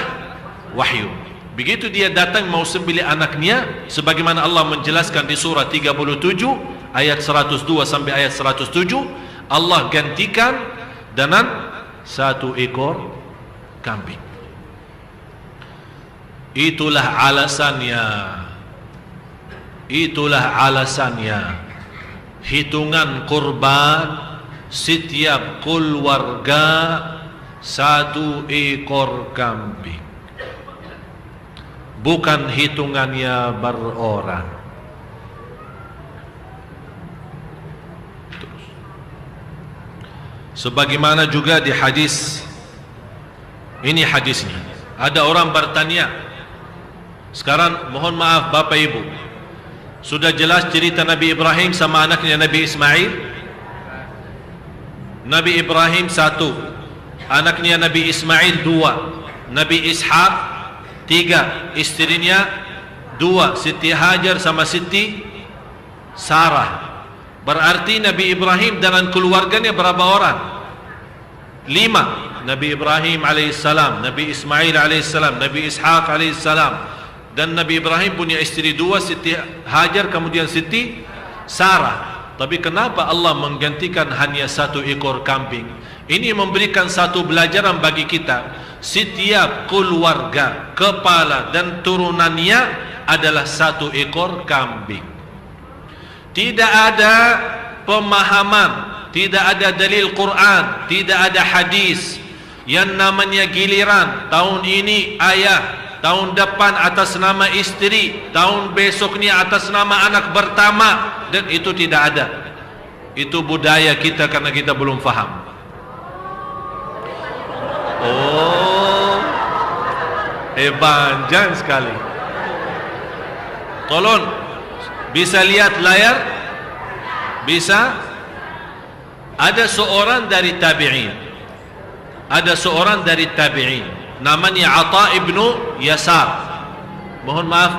wahyu. Begitu dia datang mau sembelih anaknya, sebagaimana Allah menjelaskan di surah 37 ayat 102 sampai ayat 107, Allah gantikan dengan satu ekor kambing. Itulah alasannya hitungan kurban setiap keluarga satu ekor kambing, bukan hitungannya berorang. Sebagaimana juga di hadis, ini hadisnya, ada orang bertanya. Sekarang mohon maaf Bapak Ibu, sudah jelas cerita Nabi Ibrahim sama anaknya Nabi Ismail. Nabi Ibrahim 1, anaknya Nabi Ismail 2, Nabi Ishaq 3, istrinya 2, Siti Hajar sama Siti Sarah. Berarti Nabi Ibrahim dengan keluarganya berapa orang? 5. Nabi Ibrahim alaihissalam, Nabi Ismail alaihissalam, Nabi Ishaq alaihissalam, dan Nabi Ibrahim punya istri dua, Siti Hajar kemudian Siti Sarah. Tapi kenapa Allah menggantikan hanya satu ekor kambing? Ini memberikan satu pelajaran bagi kita. Setiap keluarga, kepala dan turunannya adalah satu ekor kambing. Tidak ada pemahaman, tidak ada dalil Quran, tidak ada hadis yang namanya giliran. Tahun ini ayah, tahun depan atas nama istri, tahun besoknya atas nama anak pertama, dan itu tidak ada. Itu budaya kita karena kita belum faham. Oh, panjang sekali. Tolong, bisa lihat layar? Bisa? Ada seorang dari tabi'in, ada seorang dari tabi'in namanya Atha ibnu Yasar. Mohon maaf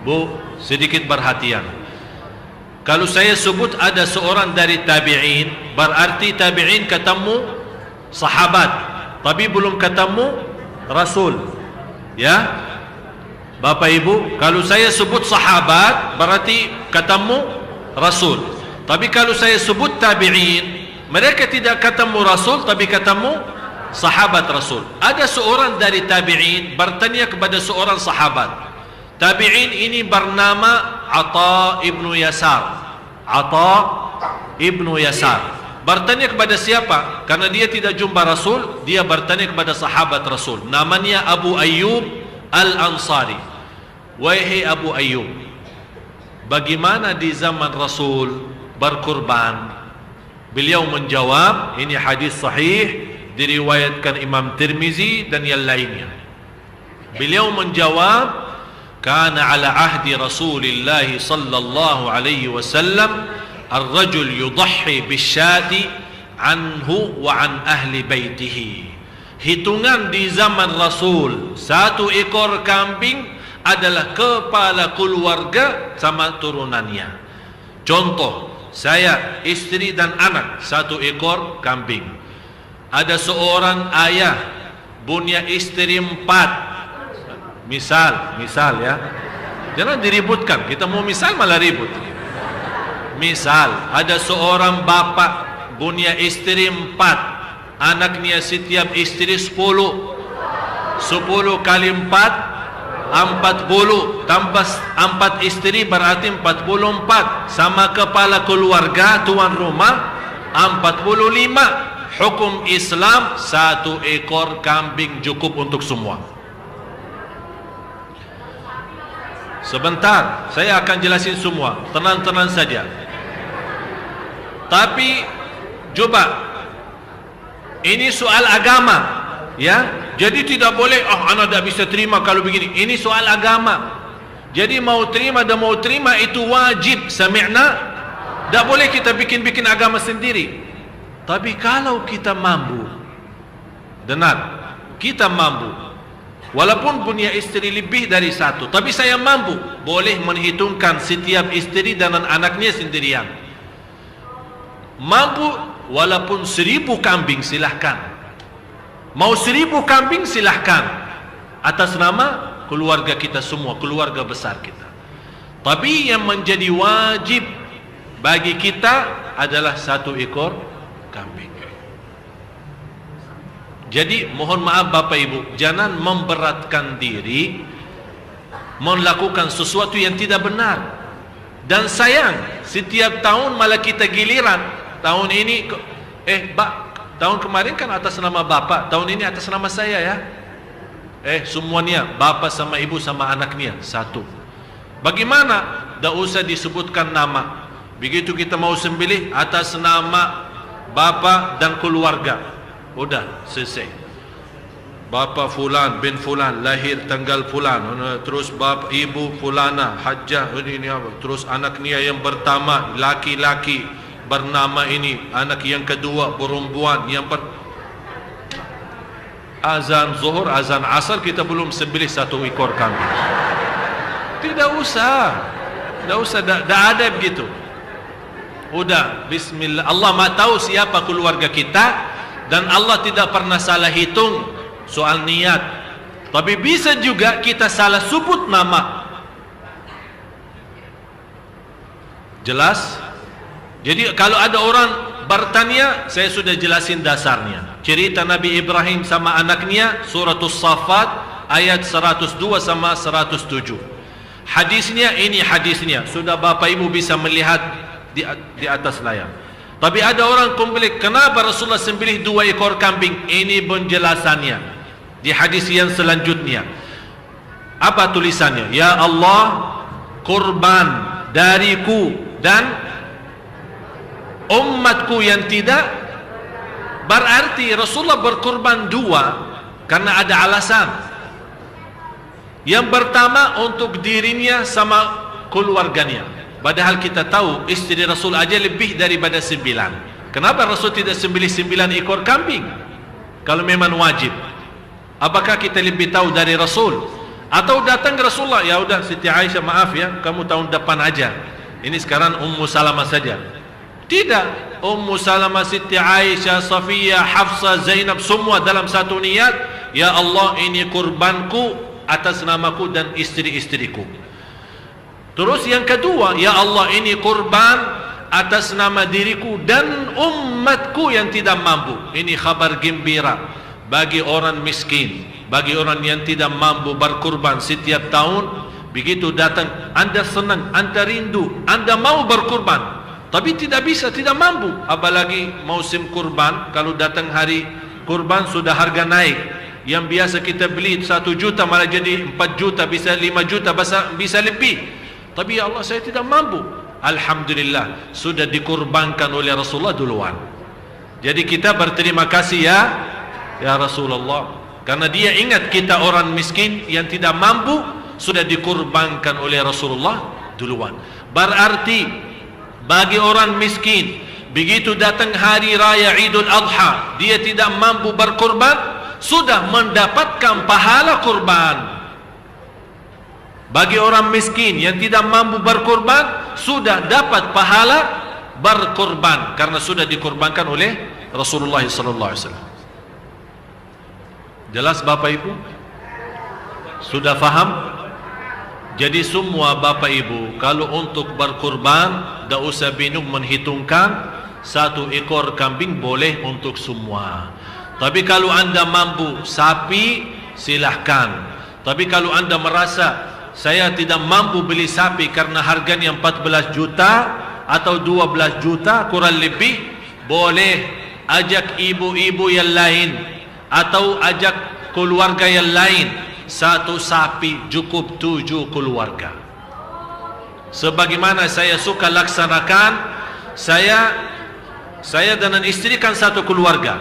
bu, sedikit perhatian. Kalau saya sebut ada seorang dari tabi'in, berarti tabi'in ketemu sahabat, tapi belum ketemu Rasul. Ya, Bapak Ibu, kalau saya sebut sahabat berarti ketemu Rasul. Tapi kalau saya sebut tabi'in, mereka tidak ketemu Rasul tapi ketemu sahabat Rasul. Ada seorang dari tabi'in bertanya kepada seorang sahabat. Tabi'in ini bernama Atha ibnu Yasar. Atha ibnu Yasar bertanya kepada siapa? Karena dia tidak jumpa Rasul, dia bertanya kepada sahabat Rasul. Namanya Abu Ayyub Al-Ansari. Wahai Abu Ayyub, bagaimana di zaman Rasul berkurban? Beliau menjawab, ini hadis sahih, diriwayatkan Imam Tirmizi dan yang lainnya. Beliau menjawab, kana ala ahdi Rasulillah sallallahu alaihi wasallam ar-rajul yudahhi bisyati anhu wa an ahli baitihi. Hitungan di zaman Rasul, satu ekor kambing adalah kepala keluarga sama turunannya. Contoh, saya, istri dan anak, satu ekor kambing. Ada seorang ayah punya istri 4. Misal ya, jangan diributkan, kita mau misal malah ribut. Misal ada seorang bapak punya istri 4, anaknya setiap istri 10. 10 kali 4 40, tambah 4 istri berarti 44, sama kepala keluarga tuan rumah 45. Hukum Islam, satu ekor kambing cukup untuk semua. Sebentar, saya akan jelasin semua, tenang-tenang saja. Tapi coba, ini soal agama, ya. Jadi tidak boleh, anak tidak bisa terima kalau begini. Ini soal agama. Jadi mau terima dan mau terima itu wajib. Sami'na. Tidak boleh kita bikin-bikin agama sendiri. Tapi kalau kita mampu, dengar, kita mampu, walaupun punya istri lebih dari 1, tapi saya mampu, boleh menghitungkan setiap istri dan anaknya sendirian. Mampu walaupun 1000 kambing silahkan. Mau 1000 kambing silahkan, atas nama keluarga kita semua, keluarga besar kita. Tapi yang menjadi wajib bagi kita adalah satu ekor kambing. Jadi mohon maaf Bapak Ibu, jangan memberatkan diri melakukan sesuatu yang tidak benar. Dan sayang, setiap tahun malah kita giliran. Tahun ini tahun kemarin kan atas nama bapak, tahun ini atas nama saya ya. Semuanya bapak sama ibu sama anaknya satu. Bagaimana? Tak usah disebutkan nama. Begitu kita mau sembelih, atas nama bapak dan keluarga. Udah selesai. Bapak fulan bin fulan lahir tanggal fulan, terus bapak ibu fulana hajjah ini apa? Terus anaknya yang pertama laki-laki bernama ini, anak yang kedua perempuan, yang azan zuhur, azan asar kita belum sembelih satu ekor kambing. Tidak usah, dah ada begitu. Udah, bismillah. Allah maha tahu siapa keluarga kita, Dan Allah tidak pernah salah hitung soal niat. Tapi bisa juga kita salah sebut nama. Jelas? Jadi kalau ada orang bertanya, saya sudah jelasin dasarnya. Cerita Nabi Ibrahim sama anaknya, Suratul Safat ayat 102 sama 107. Hadisnya ini hadisnya. Sudah Bapak Ibu bisa melihat di atas layar. Tapi ada orang komplain, kenapa Rasulullah sembelih 2 ekor kambing? Ini penjelasannya di hadis yang selanjutnya. Apa tulisannya? Ya Allah, kurban dariku dan umatku yang tidak. Berarti Rasulullah berkurban 2 karena ada alasan. Yang pertama untuk dirinya sama keluarganya. Padahal kita tahu istri Rasul aja lebih daripada 9. Kenapa Rasul tidak sembelih 9 ekor kambing? Kalau memang wajib. Apakah kita lebih tahu dari Rasul? Atau datang ke Rasulullah, ya udah Siti Aisyah maaf ya, kamu tahun depan aja. Ini sekarang Ummu Salamah saja. Tidak. Ummu Salamah, Siti Aisyah, Safiyah, Hafsah, Zainab, semua dalam satu niat. Ya Allah, ini kurbanku atas namaku dan istri-istriku. Terus yang kedua, ya Allah, ini kurban atas nama diriku dan umatku yang tidak mampu. Ini kabar gembira bagi orang miskin, bagi orang yang tidak mampu berkurban setiap tahun. Begitu datang, anda senang, anda rindu, anda mau berkurban, tapi tidak bisa, tidak mampu. Apalagi musim kurban, kalau datang hari kurban sudah harga naik. Yang biasa kita beli 1 juta malah jadi 4 juta, bisa 5 juta, bisa lebih. Tapi ya Allah, saya tidak mampu. Alhamdulillah, sudah dikurbankan oleh Rasulullah duluan. Jadi kita berterima kasih ya Rasulullah, karena dia ingat kita orang miskin yang tidak mampu, sudah dikurbankan oleh Rasulullah duluan. Berarti bagi orang miskin, begitu datang hari raya Idul Adha, dia tidak mampu berkurban, sudah mendapatkan pahala kurban. Bagi orang miskin yang tidak mampu berkurban, sudah dapat pahala berkurban karena sudah dikurbankan oleh Rasulullah SAW. Jelas Bapak Ibu? Sudah faham? Jadi semua Bapak Ibu, kalau untuk berkurban, tidak usah bingung menghitungkan 1 ekor kambing boleh untuk semua. Tapi kalau anda mampu sapi, silahkan. Tapi kalau anda merasa saya tidak mampu beli sapi karena harganya 14 juta atau 12 juta kurang lebih, boleh ajak ibu-ibu yang lain atau ajak keluarga yang lain. 1 sapi cukup 7 keluarga. Sebagaimana saya suka laksanakan, saya dan istri kan 1 keluarga,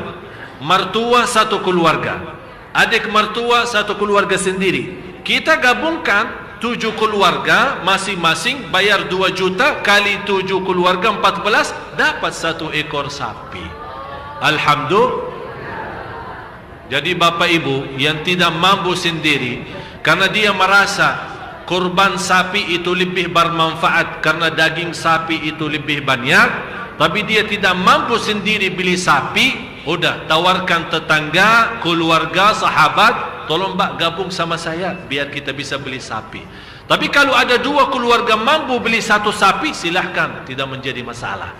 mertua 1 keluarga, adik mertua 1 keluarga sendiri. Kita gabungkan 7 keluarga, masing-masing bayar 2 juta kali 7 keluarga 14, dapat 1 ekor sapi. Alhamdulillah. Jadi Bapak Ibu yang tidak mampu sendiri, karena dia merasa kurban sapi itu lebih bermanfaat karena daging sapi itu lebih banyak, tapi dia tidak mampu sendiri beli sapi, udah tawarkan tetangga, keluarga, sahabat, tolong Mbak gabung sama saya biar kita bisa beli sapi. Tapi kalau ada 2 keluarga mampu beli 1 sapi, silahkan, tidak menjadi masalah.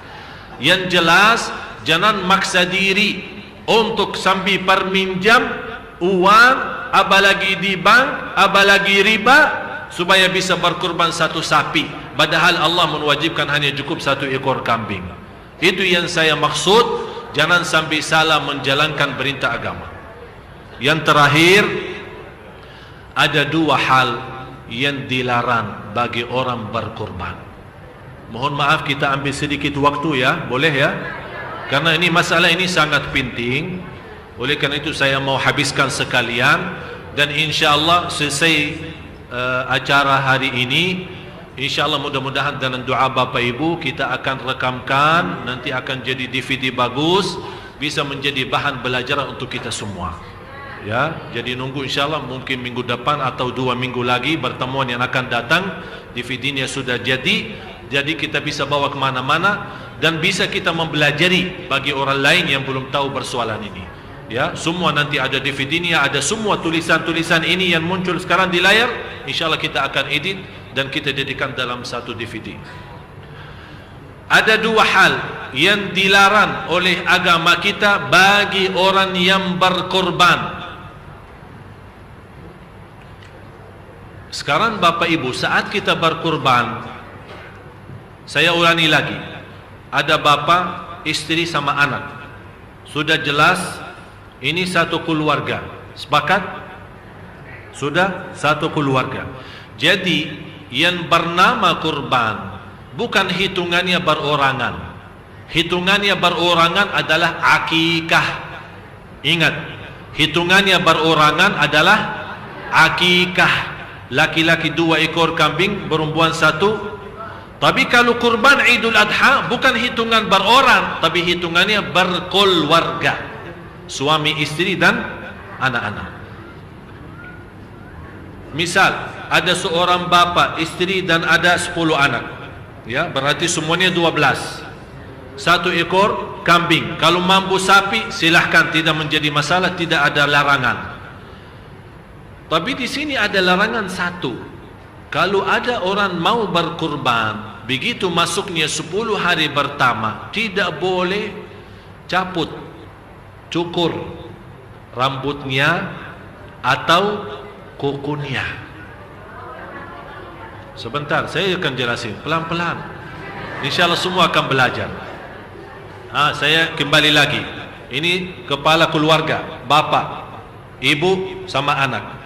Yang jelas jangan maksa diri untuk sambil perminjam uang, apalagi di bank, apalagi riba, supaya bisa berkurban 1 sapi. Padahal Allah mewajibkan hanya cukup 1 ekor kambing. Itu yang saya maksud. Jangan sampai salah menjalankan perintah agama. Yang terakhir, ada 2 hal yang dilarang bagi orang berkurban. Mohon maaf kita ambil sedikit waktu ya, boleh ya? Karena ini masalah ini sangat penting. Oleh karena itu saya mau habiskan sekalian, dan insyaallah selesai acara hari ini, insyaallah mudah-mudahan dengan doa Bapak Ibu kita akan rekamkan, nanti akan jadi DVD bagus, bisa menjadi bahan belajar untuk kita semua. Ya, jadi nunggu insyaallah mungkin minggu depan atau 2 minggu lagi pertemuan yang akan datang, DVD-nya sudah jadi kita bisa bawa kemana-mana. dan bisa kita mempelajari bagi orang lain yang belum tahu persoalan ini. Ya, semua nanti ada DVD-nya, ada semua tulisan-tulisan ini yang muncul sekarang di layar. InsyaAllah kita akan edit dan kita jadikan dalam satu DVD. Ada dua hal yang dilarang oleh agama kita bagi orang yang berkorban. Sekarang Bapak Ibu, saat kita berkorban, saya ulangi lagi, ada bapa, istri sama anak. Sudah jelas ini satu keluarga. Sepakat? Sudah satu keluarga. Jadi yang bernama kurban bukan hitungannya berorangan. Hitungannya berorangan adalah akikah. Ingat, hitungannya berorangan adalah akikah. Laki-laki 2 ekor kambing, perempuan 1. Tapi kalau kurban Idul Adha bukan hitungan berorang, tapi hitungannya berkeluarga, suami, istri dan anak-anak. Misal ada seorang bapa, istri dan ada 10 anak, ya, berarti semuanya 12. 1 ekor kambing. Kalau mampu sapi silahkan, tidak menjadi masalah, tidak ada larangan. Tapi di sini ada larangan satu. Kalau ada orang mau berkurban, begitu masuknya 10 hari pertama, tidak boleh caput, cukur rambutnya atau kukunya. Sebentar, saya akan jelasin pelan-pelan. InsyaAllah semua akan belajar. Saya kembali lagi. Ini kepala keluarga, bapak, ibu sama anak.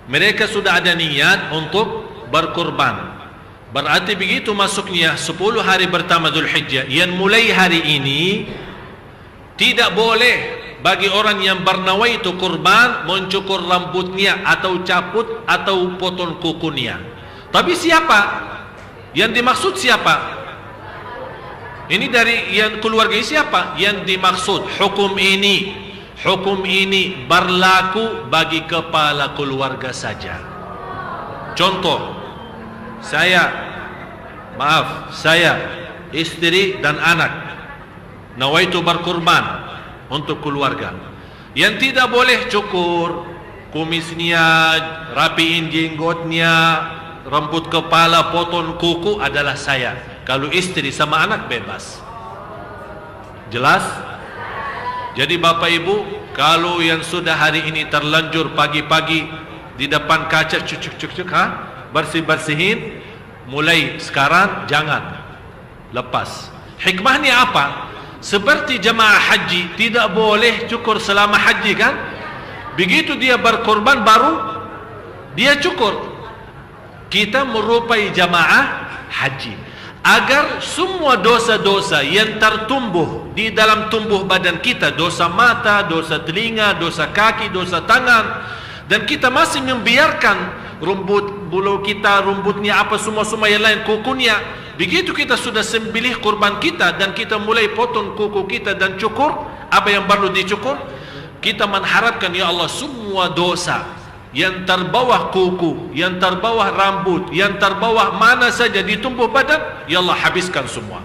Mereka sudah ada niat untuk berkurban. Berarti begitu masuknya 10 hari pertama Dzulhijjah, yang mulai hari ini tidak boleh bagi orang yang bernawaitu kurban mencukur rambutnya atau caput atau potong kukunya. Tapi siapa? Yang dimaksud siapa? Ini dari yang keluarga siapa? Yang dimaksud hukum ini berlaku bagi kepala keluarga saja. Contoh, saya, istri dan anak nawaitu berkurban untuk keluarga. Yang tidak boleh cukur kumisnya, rapiin jenggotnya, rambut kepala, potong kuku adalah saya. Kalau istri sama anak bebas. Jelas? Jadi Bapak Ibu, kalau yang sudah hari ini terlanjur pagi-pagi di depan kaca cuk, bersih-bersihin, mulai sekarang jangan lepas. Hikmahnya apa? Seperti jemaah haji tidak boleh cukur selama haji kan? Begitu dia berkorban baru dia cukur. Kita merupai jemaah haji. Agar semua dosa-dosa yang tertumbuh di dalam tumbuh badan kita, dosa mata, dosa telinga, dosa kaki, dosa tangan, dan kita masih membiarkan bulu kita, rumputnya apa semua yang lain, kukunya. Begitu kita sudah sembelih kurban kita dan kita mulai potong kuku kita dan cukur apa yang perlu dicukur, kita mengharapkan ya Allah semua dosa yang terbawah kuku, yang terbawah rambut, yang terbawah mana saja di tubuh badan, ya Allah habiskan semua.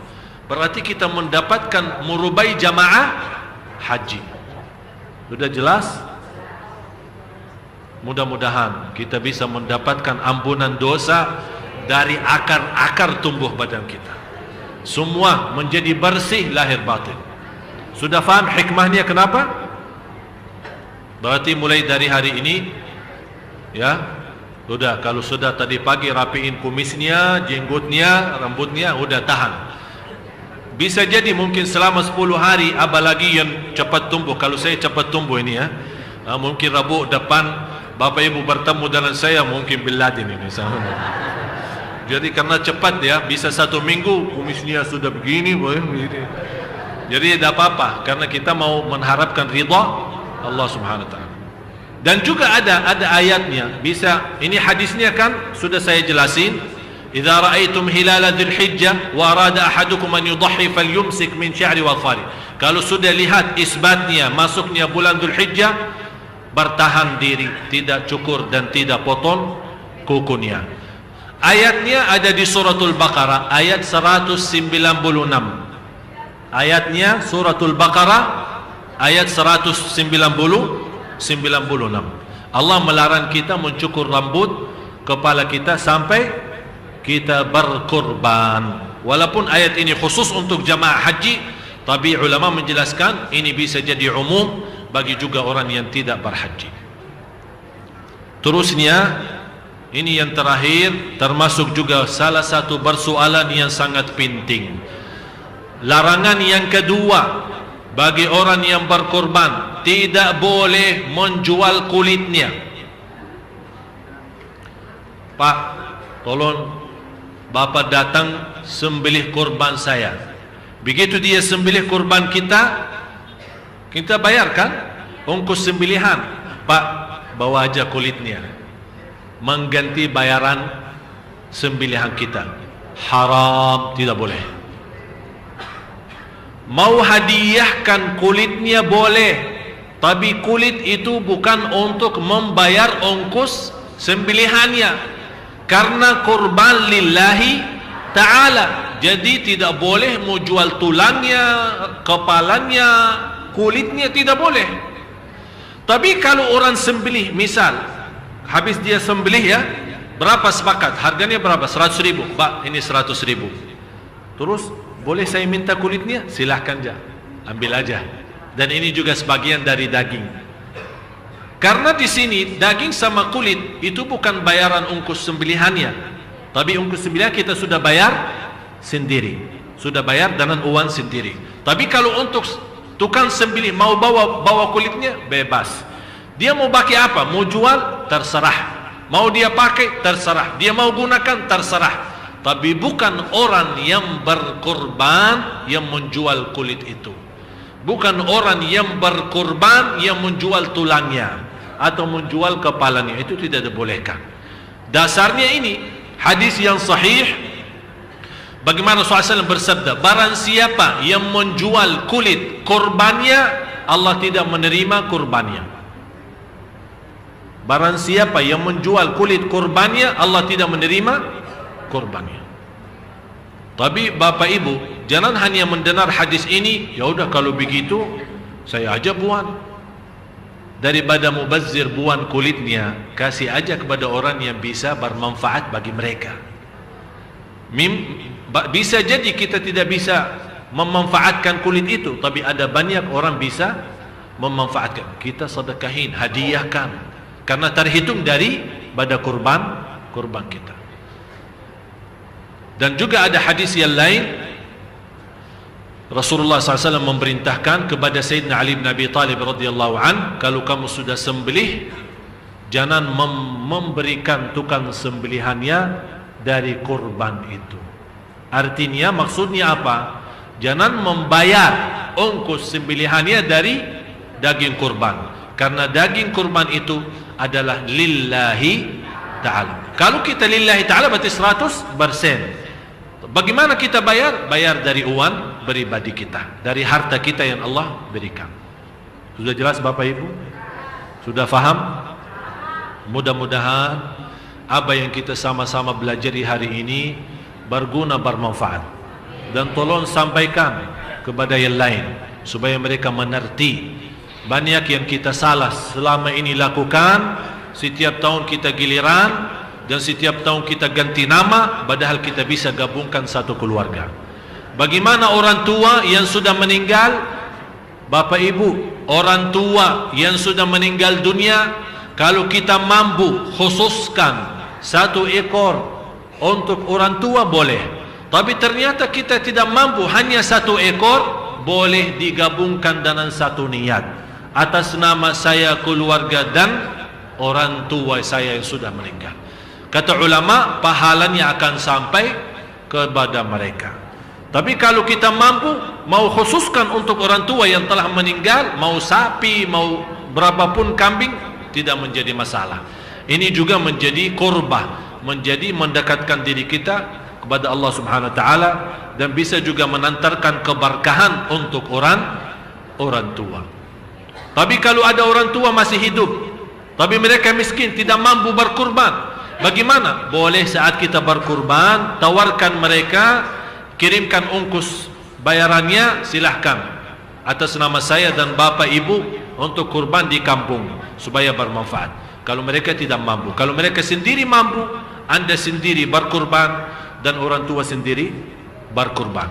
Berarti kita mendapatkan merubai jamaah haji. Sudah jelas? Mudah-mudahan kita bisa mendapatkan ampunan dosa dari akar-akar tumbuh badan kita. Semua menjadi bersih lahir batin. Sudah faham hikmahnya kenapa? Berarti mulai dari hari ini, ya, sudah, kalau sudah tadi pagi rapiin kumisnya, jenggotnya, rambutnya, udah tahan. Bisa jadi mungkin selama 10 hari, apalagi yang cepat tumbuh. Kalau saya cepat tumbuh ini ya, mungkin Rabu depan Bapak Ibu bertemu dengan saya, mungkin Bin Laden ini misalnya. Jadi karena cepat ya, bisa 1 minggu kumisnya sudah begini, begini. Jadi tidak apa-apa, karena kita mau mengharapkan ridha Allah Subhanahu Wa Taala. Dan juga ada ayatnya. Bisa, ini hadisnya kan sudah saya jelasin. Idza ra'aitum hilala dzulhijjah wa arada ahadukum an yudhhi falyumsik min sya'ri wal fari. Kalau sudah lihat isbatnya masuknya bulan Dzulhijjah, bertahan diri, tidak cukur dan tidak potong kukunya. Ayatnya ada di suratul Baqarah ayat 196. Ayatnya suratul Baqarah ayat 196. Allah melarang kita mencukur rambut kepala kita sampai kita berkurban. Walaupun ayat ini khusus untuk jamaah haji, tapi ulama menjelaskan ini bisa jadi umum bagi juga orang yang tidak berhaji. Terusnya, ini yang terakhir, termasuk juga salah satu persoalan yang sangat penting. Larangan yang kedua bagi orang yang berkorban, tidak boleh menjual kulitnya. Pak, tolong Bapak datang sembelih kurban saya. Begitu dia sembelih kurban kita bayarkan ongkos sembelihan. Pak, bawa aja kulitnya, mengganti bayaran sembelihan kita. Haram, tidak boleh. Mau hadiahkan kulitnya boleh, tapi kulit itu bukan untuk membayar ongkos sembelihannya, karena kurban lillahi ta'ala. Jadi tidak boleh mau jual tulangnya, kepalanya, kulitnya, tidak boleh. Tapi kalau orang sembelih, misal habis dia sembelih ya, berapa sepakat? Harganya berapa? 100.000. Pak, ini 100.000. Terus boleh saya minta kulitnya? Silahkan aja, ambil aja. Dan ini juga sebagian dari daging. Karena di sini daging sama kulit itu bukan bayaran ongkos sembelihannya, tapi ongkos sembelihan kita sudah bayar sendiri, sudah bayar dengan uang sendiri. Tapi kalau untuk tukang sembelih mau bawa kulitnya, bebas. Dia mau pakai apa? Mau jual, terserah. Mau dia pakai, terserah. Dia mau gunakan, terserah. Tapi bukan orang yang berkorban yang menjual kulit itu. Bukan orang yang berkorban yang menjual tulangnya atau menjual kepalanya. Itu tidak dibolehkan. Dasarnya ini hadis yang sahih. Bagaimana Rasulullah SAW bersabda, barang siapa yang menjual kulit korbannya, Allah tidak menerima kurbannya. Barang siapa yang menjual kulit korbannya, Allah tidak menerima kurbannya. Tapi Bapak Ibu, jangan hanya mendengar hadis ini, ya udah kalau begitu saya aja buang. Daripada mubazir buang kulitnya, kasih aja kepada orang yang bisa bermanfaat bagi mereka. Bisa jadi kita tidak bisa memanfaatkan kulit itu, tapi ada banyak orang bisa memanfaatkan. Kita sedekahin, hadiahkan, karena terhitung dari pada kurban kita. Dan juga ada hadis yang lain, Rasulullah SAW memerintahkan kepada Sayyidina Ali bin Abi Talib radhiyallahu an, kalau kamu sudah sembelih, jangan memberikan tukang sembelihannya dari kurban itu. Artinya, maksudnya apa? Jangan membayar ongkos sembelihannya dari daging kurban, karena daging kurban itu adalah lillahi ta'ala. Kalau kita lillahi ta'ala berarti 100%. Bagaimana kita bayar? Bayar dari uang pribadi kita, dari harta kita yang Allah berikan. Sudah jelas Bapak Ibu? Sudah faham? Mudah-mudahan apa yang kita sama-sama belajar di hari ini berguna, bermanfaat. Dan tolong sampaikan kepada yang lain supaya mereka mengerti. Banyak yang kita salah selama ini lakukan. Setiap tahun kita giliran dan setiap tahun kita ganti nama, padahal kita bisa gabungkan satu keluarga. Bagaimana orang tua yang sudah meninggal? Bapak Ibu, orang tua yang sudah meninggal dunia, kalau kita mampu khususkan 1 ekor untuk orang tua boleh. Tapi ternyata kita tidak mampu, hanya 1 ekor, boleh digabungkan dengan 1 niat atas nama saya, keluarga, dan orang tua saya yang sudah meninggal. Kata ulama, pahalanya akan sampai kepada mereka. Tapi kalau kita mampu, mau khususkan untuk orang tua yang telah meninggal, mau sapi, mau berapapun kambing, tidak menjadi masalah. Ini juga menjadi qurbah, menjadi mendekatkan diri kita kepada Allah Subhanahu wa taala, dan bisa juga menantarkan keberkahan untuk orang tua. Tapi kalau ada orang tua masih hidup, tapi mereka miskin, tidak mampu berkurban, bagaimana? Boleh saat kita berkurban, tawarkan mereka, kirimkan ongkos bayarannya silahkan atas nama saya dan bapak ibu untuk kurban di kampung supaya bermanfaat. Kalau mereka tidak mampu, kalau mereka sendiri mampu, anda sendiri berkurban dan orang tua sendiri berkurban.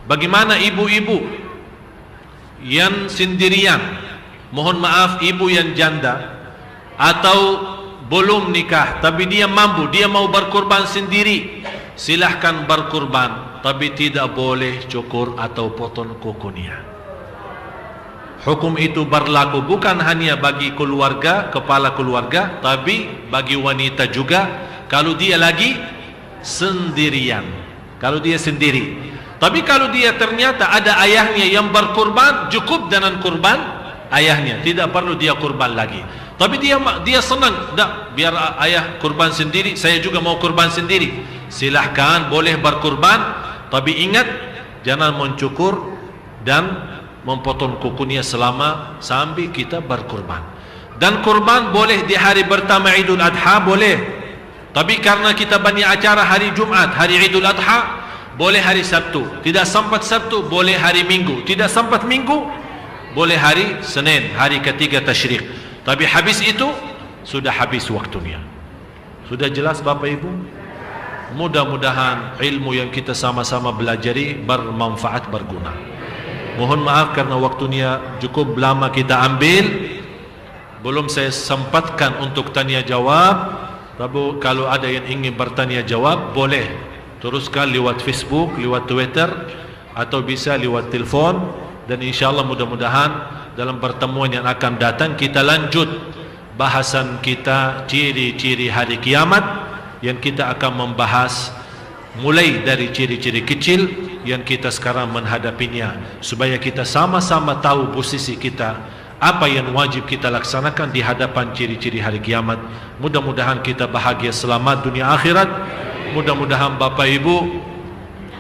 Bagaimana ibu-ibu yang sendirian, mohon maaf ibu yang janda atau belum nikah tapi dia mampu, dia mau berkurban sendiri, silahkan berkurban, tapi tidak boleh cukur atau potong kukunya. Hukum itu berlaku bukan hanya bagi keluarga, kepala keluarga, tapi bagi wanita juga kalau dia lagi sendirian, kalau dia sendiri. Tapi kalau dia ternyata ada ayahnya yang berkurban, cukup dengan kurban ayahnya, tidak perlu dia kurban lagi. Tapi dia senang, dah biar ayah kurban sendiri, saya juga mau kurban sendiri. Silahkan, boleh berkurban, tapi ingat jangan mencukur dan memotong kukunya sampai kita berkurban. Dan kurban boleh di hari pertama Idul Adha, boleh. Tapi karena kita banyak acara hari Jumat, hari Idul Adha, boleh hari Sabtu. Tidak sempat Sabtu, boleh hari Minggu. Tidak sempat Minggu, boleh hari Senin, hari ketiga Tasyrik. Tapi habis itu sudah habis waktunya. Sudah jelas Bapak Ibu? Mudah-mudahan ilmu yang kita sama-sama belajari bermanfaat, berguna. Mohon maaf karena waktunya cukup lama kita ambil, belum saya sempatkan untuk tanya jawab. Tapi kalau ada yang ingin bertanya jawab, boleh teruskan lewat Facebook, lewat Twitter, atau bisa lewat telefon. Dan insyaAllah mudah-mudahan dalam pertemuan yang akan datang kita lanjut bahasan kita ciri-ciri hari kiamat, yang kita akan membahas mulai dari ciri-ciri kecil yang kita sekarang menghadapinya, supaya kita sama-sama tahu posisi kita, apa yang wajib kita laksanakan di hadapan ciri-ciri hari kiamat. Mudah-mudahan kita bahagia selamat dunia akhirat. Mudah-mudahan Bapak Ibu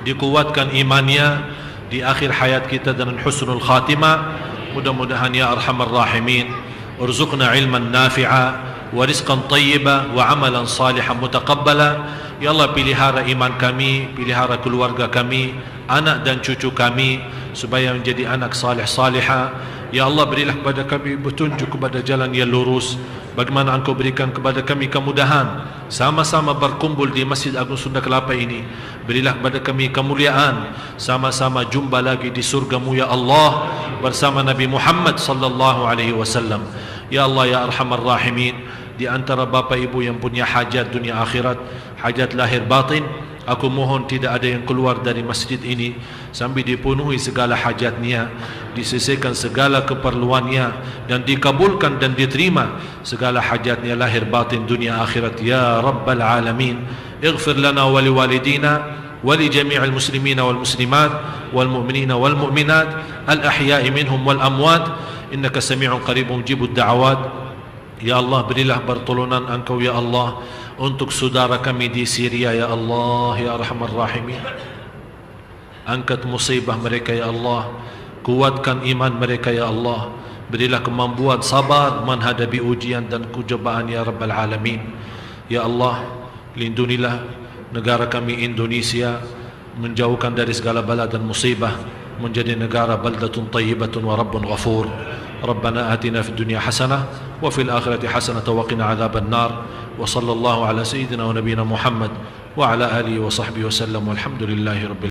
dikuatkan imannya di akhir hayat kita dengan husnul khatimah. Mudah-mudahan ya arhamar rahimin, urzuqna ilman nafi'a wa rizqan tayyiba wa amalan salihan mutaqabbala. Ya Allah, pelihara iman kami, pelihara keluarga kami, anak dan cucu kami, supaya menjadi anak salih salihah. Ya Allah, berilah kepada kami petunjuk kepada jalan yang lurus. Bagaimana Engkau berikan kepada kami kemudahan sama-sama berkumpul di Masjid Agung Sunda Kelapa ini. Berilah kepada kami kemuliaan, sama-sama jumpa lagi di surga-Mu ya Allah bersama Nabi Muhammad sallallahu alaihi wasallam. Ya Allah ya arhamar rahimin, di antara Bapak Ibu yang punya hajat dunia akhirat, hajat lahir batin, aku mohon tidak ada yang keluar dari masjid ini sampai dipenuhi segala hajatnya, diselesaikan segala keperluannya, dan dikabulkan dan diterima segala hajatnya lahir batin dunia akhirat ya Rabbal Alamin. Ighfir lana wa liwalidina wa li jami'il muslimina wal muslimat wal mu'minina wal mu'minat al ahya'i minhum wal amwat innaka sami'un qaribun mujibud da'awat. Ya Allah, berilah pertolongan Engkau ya Allah untuk saudara kami di Syria ya Allah ya Arhamar Rahimin. Angkat musibah mereka ya Allah, kuatkan iman mereka ya Allah. Berilah kemampuan sabar menghadapi ujian dan cobaan ya Rabbal Alamin. Ya Allah, lindungilah negara kami Indonesia, menjauhkan dari segala bala dan musibah, menjadi negara baldatun tayyibatun wa rabbun ghafur. ربنا آتنا في الدنيا حسنة وفي الآخرة حسنة وقنا عذاب النار وصلى الله على سيدنا ونبينا محمد وعلى آله وصحبه وسلم والحمد لله رب العالمين.